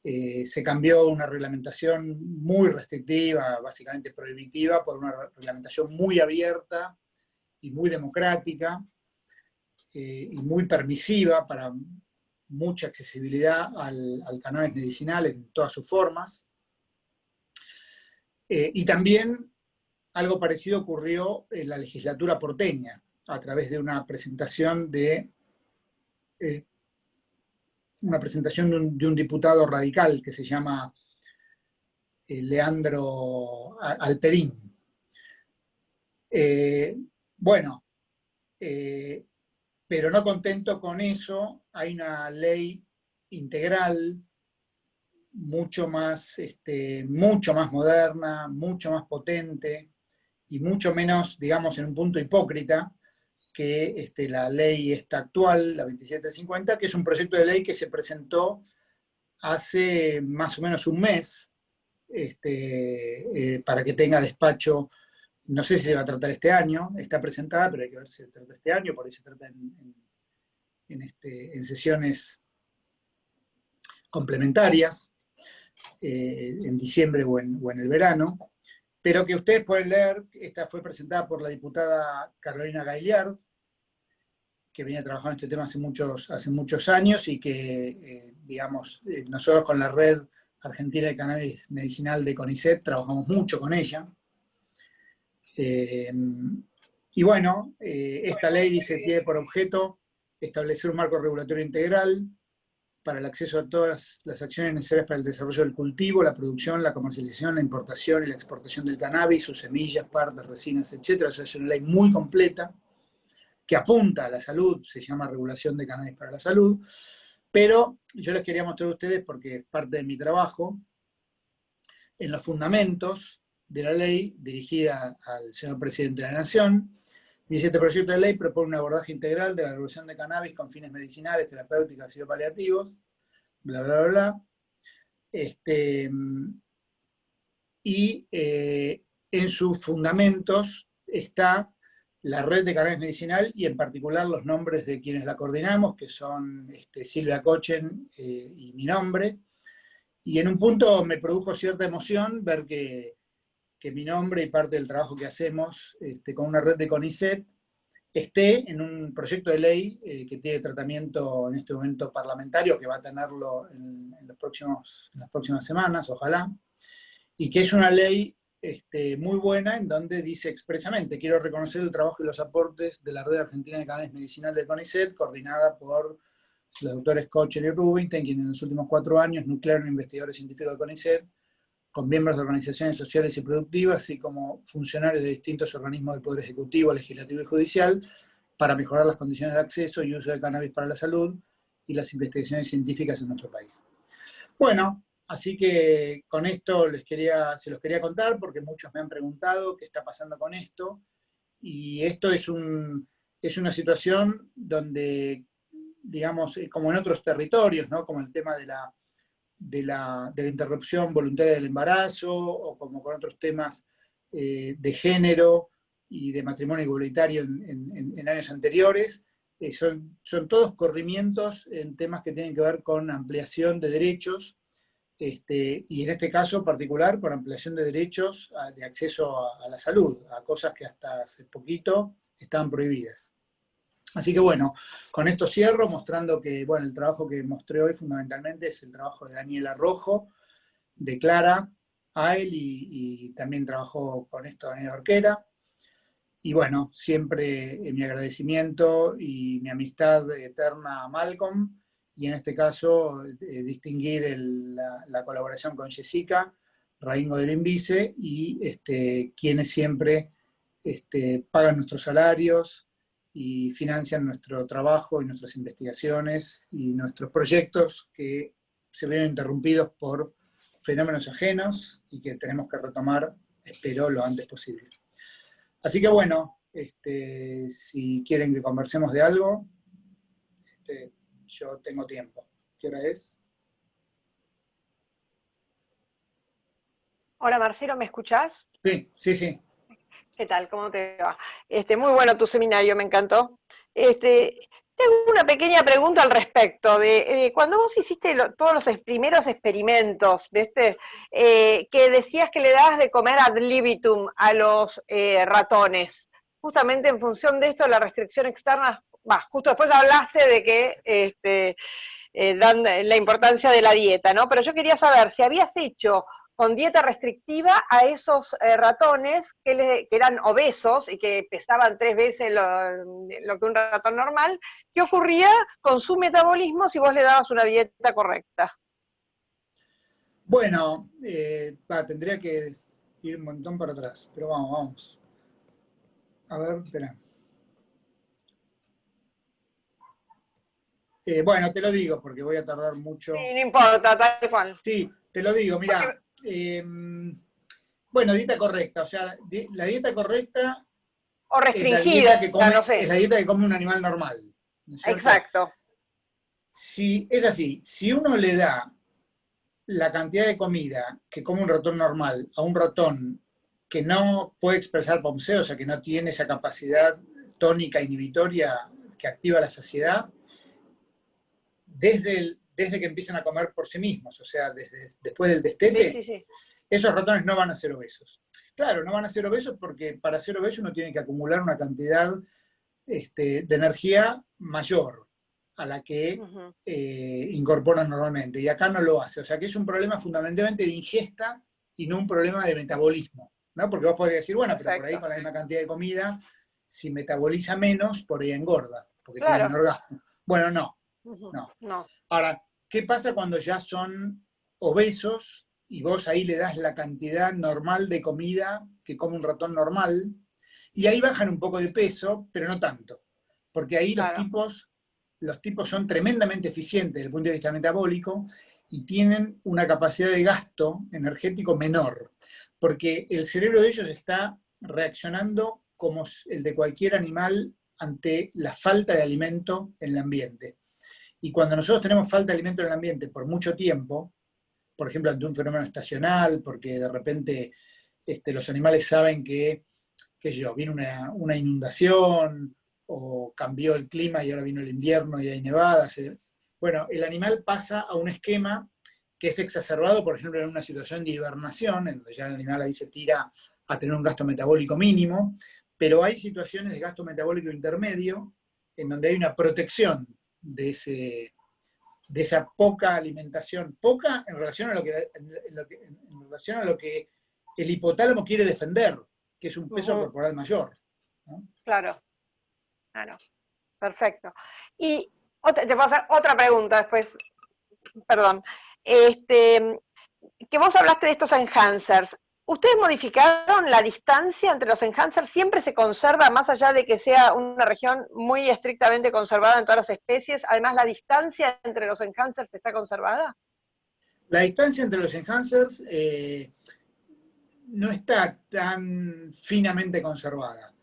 Se cambió una reglamentación muy restrictiva, básicamente prohibitiva, por una reglamentación muy abierta y muy democrática y muy permisiva para mucha accesibilidad al cannabis medicinal en todas sus formas. Y también algo parecido ocurrió en la legislatura porteña, a través de una presentación de un diputado radical que se llama Leandro Alperín. Bueno, pero no contento con eso, hay una ley integral mucho más moderna, mucho más potente y mucho menos, digamos, en un punto hipócrita, que la ley esta actual, la 27350, que es un proyecto de ley que se presentó hace más o menos un mes, para que tenga despacho. No sé si se va a tratar este año, está presentada, pero hay que ver si se trata este año, por ahí se trata en sesiones complementarias, en diciembre o en el verano, pero que ustedes pueden leer. Esta fue presentada por la diputada Carolina Gaillard, que venía trabajando en este tema hace muchos años, y que, digamos, nosotros con la Red Argentina de Cannabis Medicinal de CONICET trabajamos mucho con ella. Y bueno, esta ley tiene por objeto establecer un marco regulatorio integral para el acceso a todas las acciones necesarias para el desarrollo del cultivo, la producción, la comercialización, la importación y la exportación del cannabis, sus semillas, partes, resinas, etc. O sea, es una ley muy completa que apunta a la salud, se llama Regulación de Cannabis para la Salud, pero yo les quería mostrar a ustedes, porque es parte de mi trabajo, en los fundamentos de la ley dirigida al señor presidente de la Nación. Dice: este proyecto de ley propone un abordaje integral de la regulación de cannabis con fines medicinales, terapéuticos y paliativos, bla, bla, bla, bla. Y en sus fundamentos está la red de cannabis medicinal, y en particular los nombres de quienes la coordinamos, que son Silvia Kochen y mi nombre. Y en un punto me produjo cierta emoción ver que mi nombre y parte del trabajo que hacemos con una red de CONICET esté en un proyecto de ley que tiene tratamiento en este momento parlamentario, que va a tenerlo en las próximas semanas, ojalá, y que es una ley muy buena, en donde dice expresamente: quiero reconocer el trabajo y los aportes de la Red Argentina de Cannabis Medicinal del CONICET, coordinada por los doctores Kocher y Rubinstein, quienes en los últimos 4 años nuclearon investigadores científicos del CONICET, con miembros de organizaciones sociales y productivas, así como funcionarios de distintos organismos del Poder Ejecutivo, Legislativo y Judicial, para mejorar las condiciones de acceso y uso de cannabis para la salud y las investigaciones científicas en nuestro país. Bueno, así que con esto se los quería contar, porque muchos me han preguntado qué está pasando con esto, y esto es una situación donde, digamos, como en otros territorios, ¿no? Como el tema de la interrupción voluntaria del embarazo, o como con otros temas de género y de matrimonio igualitario en años anteriores, son todos corrimientos en temas que tienen que ver con ampliación de derechos, y en este caso particular con ampliación de derechos de acceso a la salud, a cosas que hasta hace poquito estaban prohibidas. Así que bueno, con esto cierro mostrando que, bueno, el trabajo que mostré hoy fundamentalmente es el trabajo de Daniela Rojo, de Clara Ael, y también trabajó con esto Daniela Orquera. Y bueno, siempre mi agradecimiento y mi amistad eterna a Malcolm, y en este caso distinguir la colaboración con Jessica Raingo del INVICE, y quienes siempre pagan nuestros salarios y financian nuestro trabajo y nuestras investigaciones y nuestros proyectos que se ven interrumpidos por fenómenos ajenos y que tenemos que retomar, espero, lo antes posible. Así que bueno, si quieren que conversemos de algo, yo tengo tiempo. ¿Qué hora es? Hola Marcelo, ¿me escuchás? Sí, sí, sí. ¿Qué tal? ¿Cómo te va? Muy bueno tu seminario, me encantó. Tengo una pequeña pregunta al respecto de cuando vos hiciste todos los primeros experimentos, ¿viste? Que decías que le dabas de comer ad libitum a los ratones, justamente en función de esto, la restricción externa, justo después hablaste de que dan la importancia de la dieta, ¿no? Pero yo quería saber si habías hecho con dieta restrictiva a esos ratones que eran obesos y que pesaban 3 veces lo que un ratón normal, ¿qué ocurría con su metabolismo si vos le dabas una dieta correcta? Bueno, tendría que ir un montón para atrás, pero vamos. A ver, espera. Bueno, te lo digo porque voy a tardar mucho. Sí, no importa, tal cual. Sí, te lo digo, mira. Bueno, dieta correcta, o sea, la dieta correcta O es la restringida, dieta que come, no sé. es la dieta que come un animal normal, ¿no es cierto? Exacto. Si es así, si uno le da la cantidad de comida que come un ratón normal a un ratón que no puede expresar POMC, o sea, que no tiene esa capacidad tónica inhibitoria que activa la saciedad, desde que empiezan a comer por sí mismos, o sea, después del destete, Sí, sí, sí. esos ratones no van a ser obesos. Claro, no van a ser obesos porque para ser obeso uno tiene que acumular una cantidad de energía mayor a la que incorporan normalmente. Y acá no lo hace. O sea que es un problema fundamentalmente de ingesta y no un problema de metabolismo, ¿no? Porque vos podés decir, bueno, pero por ahí con la misma cantidad de comida, si metaboliza menos, por ahí engorda, porque tiene menor gasto. Bueno, no. No. Ahora, ¿qué pasa cuando ya son obesos y vos ahí le das la cantidad normal de comida que come un ratón normal? Y ahí bajan un poco de peso, pero no tanto. Porque ahí los tipos son tremendamente eficientes desde el punto de vista metabólico y tienen una capacidad de gasto energético menor. Porque el cerebro de ellos está reaccionando como el de cualquier animal ante la falta de alimento en el ambiente. Y cuando nosotros tenemos falta de alimento en el ambiente por mucho tiempo, por ejemplo, ante un fenómeno estacional, porque de repente los animales saben que, qué sé yo, viene una inundación o cambió el clima y ahora vino el invierno y hay nevadas. Bueno, el animal pasa a un esquema que es exacerbado, por ejemplo, en una situación de hibernación, en donde ya el animal ahí se tira a tener un gasto metabólico mínimo, pero hay situaciones de gasto metabólico intermedio en donde hay una protección de esa poca alimentación, poca en relación a en relación a lo que el hipotálamo quiere defender, que es un peso corporal mayor, ¿no? Claro, claro, perfecto. Y te puedo hacer otra pregunta después, perdón. Que vos hablaste de estos enhancers. ¿Ustedes modificaron la distancia entre los enhancers? ¿Siempre se conserva, más allá de que sea una región muy estrictamente conservada en todas las especies? Además, ¿la distancia entre los enhancers está conservada? La distancia entre los enhancers no está tan finamente conservada.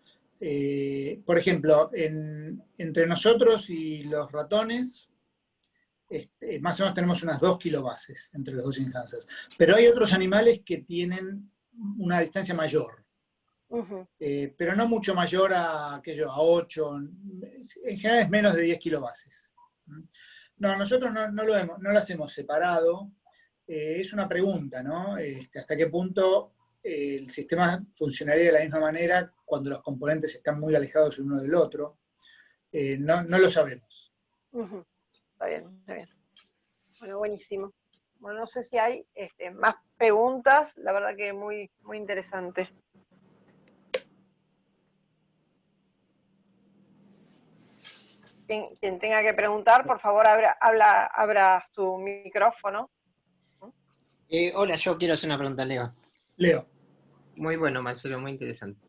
Por ejemplo, entre nosotros y los ratones, más o menos tenemos unas 2 kilobases entre los dos enhancers. Pero hay otros animales que tienen una distancia mayor. Pero no mucho mayor a 8, en general es menos de 10 kilobases. No, nosotros no las hemos separado. Es una pregunta, ¿no? ¿Hasta qué punto el sistema funcionaría de la misma manera cuando los componentes están muy alejados el uno del otro? No lo sabemos. Está bien, está bien. Bueno, buenísimo. Bueno, no sé si hay más preguntas, la verdad que muy, muy interesante. Quien tenga que preguntar, por favor, abra su micrófono. Hola, yo quiero hacer una pregunta, Leo. Leo. Muy bueno, Marcelo, muy interesante.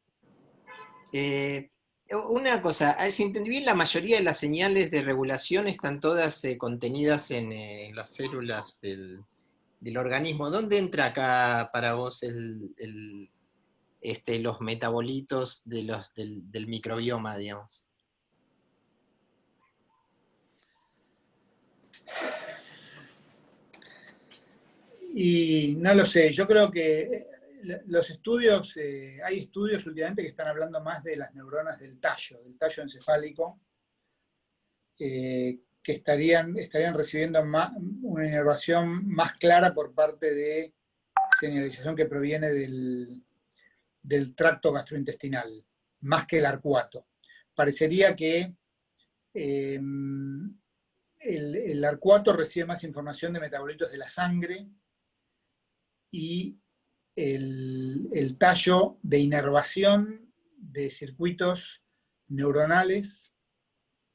Una cosa, si entendí bien, la mayoría de las señales de regulación están todas contenidas en las células del organismo. ¿Dónde entra acá para vos los metabolitos del microbioma, digamos? Y no lo sé, yo creo que los estudios, hay estudios últimamente que están hablando más de las neuronas del tallo encefálico, que estarían recibiendo una inervación más clara por parte de señalización que proviene del tracto gastrointestinal, más que el arcuato. Parecería que el arcuato recibe más información de metabolitos de la sangre y el tallo de inervación de circuitos neuronales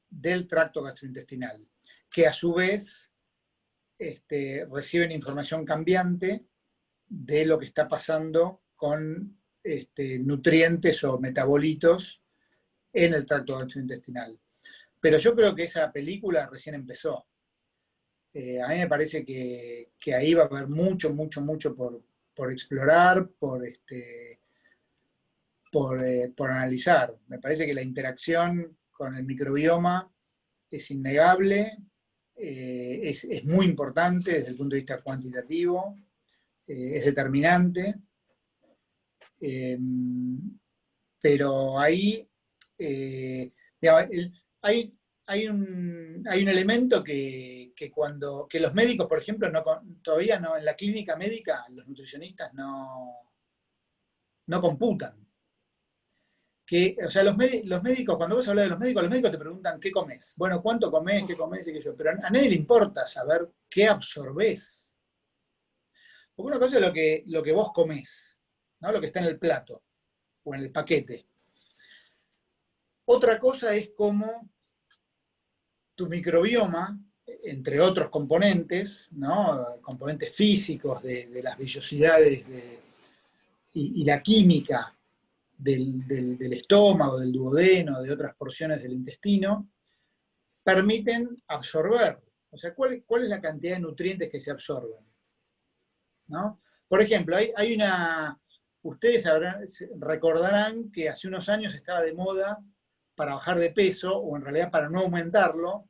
del tracto gastrointestinal, que a su vez reciben información cambiante de lo que está pasando con nutrientes o metabolitos en el tracto gastrointestinal. Pero yo creo que esa película recién empezó. A mí me parece que ahí va a haber mucho por explorar, por analizar. Me parece que la interacción con el microbioma es innegable, es muy importante desde el punto de vista cuantitativo, es determinante, pero ahí digamos, hay un elemento que los médicos, por ejemplo, todavía no, en la clínica médica, los nutricionistas no computan. O sea, los médicos, cuando vos hablas de los médicos te preguntan qué comes. Bueno, ¿cuánto comés? ¿Qué comés? Pero a nadie le importa saber qué absorbés. Porque una cosa es lo que vos comés, ¿no? Lo que está en el plato o en el paquete. Otra cosa es cómo tu microbioma, entre otros componentes, ¿no? Componentes físicos de las vellosidades y la química del estómago, del duodeno, de otras porciones del intestino, permiten absorber. O sea, ¿cuál es la cantidad de nutrientes que se absorben? ¿No? Por ejemplo, hay una... Ustedes recordarán que hace unos años estaba de moda para bajar de peso, o en realidad para no aumentarlo,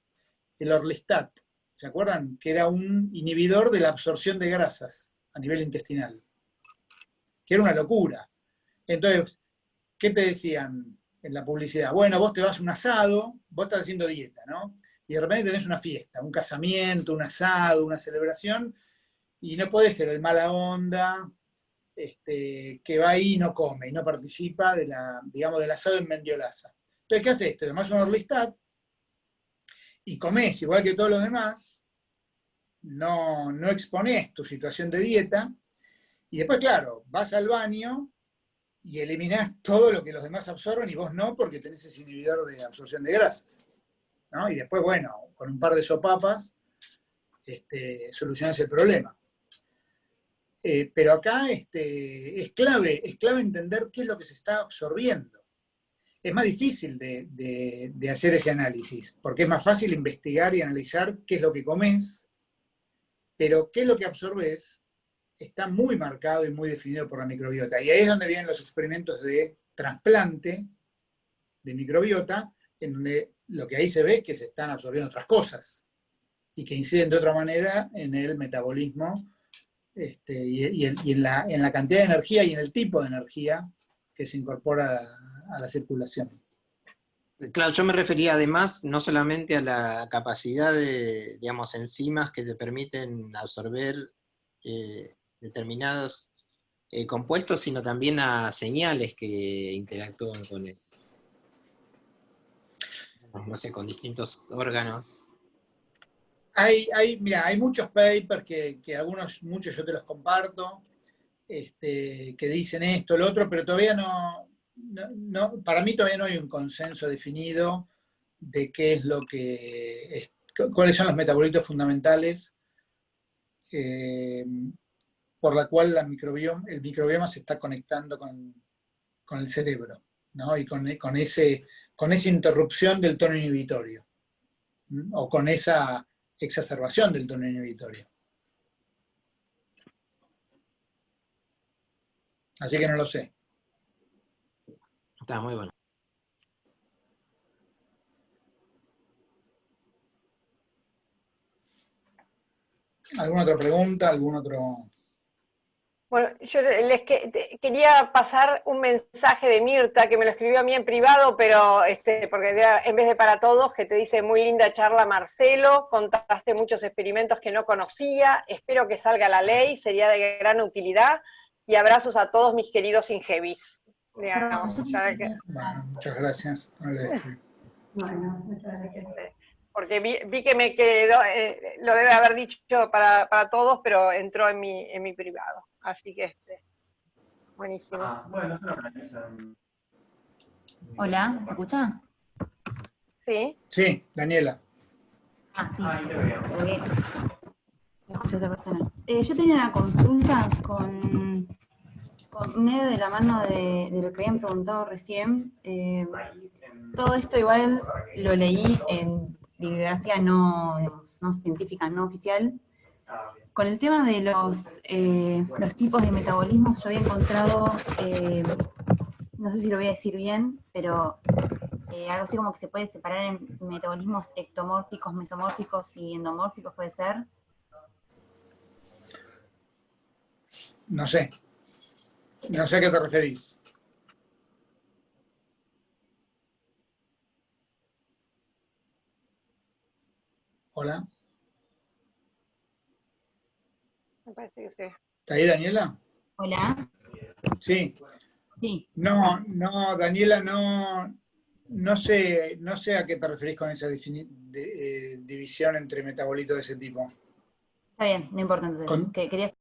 el Orlistat. ¿Se acuerdan? Que era un inhibidor de la absorción de grasas a nivel intestinal. Que era una locura. Entonces, ¿qué te decían en la publicidad? Bueno, vos te vas a un asado, vos estás haciendo dieta, ¿no? Y de repente tenés una fiesta, un casamiento, un asado, una celebración, y no podés ser el mala onda, que va ahí y no come, y no participa del asado en Mendiolaza. Entonces, ¿qué haces? Te tomás un Orlistat y comés igual que todos los demás, no exponés tu situación de dieta, y después, claro, vas al baño y eliminás todo lo que los demás absorben y vos no, porque tenés ese inhibidor de absorción de grasas, ¿no? Y después, bueno, con un par de sopapas, solucionás el problema. Pero acá es clave entender qué es lo que se está absorbiendo. Es más difícil de hacer ese análisis, porque es más fácil investigar y analizar qué es lo que comes, pero qué es lo que absorbes está muy marcado y muy definido por la microbiota. Y ahí es donde vienen los experimentos de trasplante de microbiota, en donde lo que ahí se ve es que se están absorbiendo otras cosas y que inciden de otra manera en el metabolismo y en la cantidad de energía y en el tipo de energía que se incorpora a la circulación. Claro, yo me refería además no solamente a la capacidad de, digamos, enzimas que te permiten absorber determinados compuestos, sino también a señales que interactúan con él, no sé, con distintos órganos. Mira, hay muchos papers que muchos yo te los comparto, que dicen esto, lo otro, pero todavía para mí todavía no hay un consenso definido de qué es cuáles son los metabolitos fundamentales por la cual el microbioma se está conectando con el cerebro, ¿no? Y con ese con esa interrupción del tono inhibitorio, o con esa exacerbación del tono inhibitorio. Así que no lo sé. Está muy bueno. ¿Alguna otra pregunta? ¿Algún otro...? Bueno, yo quería pasar un mensaje de Mirta, que me lo escribió a mí en privado, pero porque en vez de para todos, que te dice: muy linda charla, Marcelo, contaste muchos experimentos que no conocía, espero que salga la ley, sería de gran utilidad, y abrazos a todos mis queridos Ingevis. Digamos, Bueno, muchas gracias. Bueno, muchas gracias. Porque vi que me quedó, lo debe haber dicho para todos, pero entró en mi privado. Así que buenísimo. Bueno, Hola, ¿se escucha? ¿Sí? Sí, Daniela. Sí. Me escucha otra persona. Yo tenía una consulta con medio de la mano de lo que habían preguntado recién. Todo esto igual lo leí en bibliografía no, digamos, no científica, no oficial. Con el tema de los tipos de metabolismos, yo había encontrado, no sé si lo voy a decir bien, pero algo así como que se puede separar en metabolismos ectomórficos, mesomórficos y endomórficos, ¿puede ser? No sé. No sé a qué te referís. Hola. Me parece que sí. ¿Está ahí, Daniela? Hola. Sí. Sí. No, Daniela, no sé a qué te referís con esa división entre metabolitos de ese tipo. Está bien, no importa entonces. Con- Quería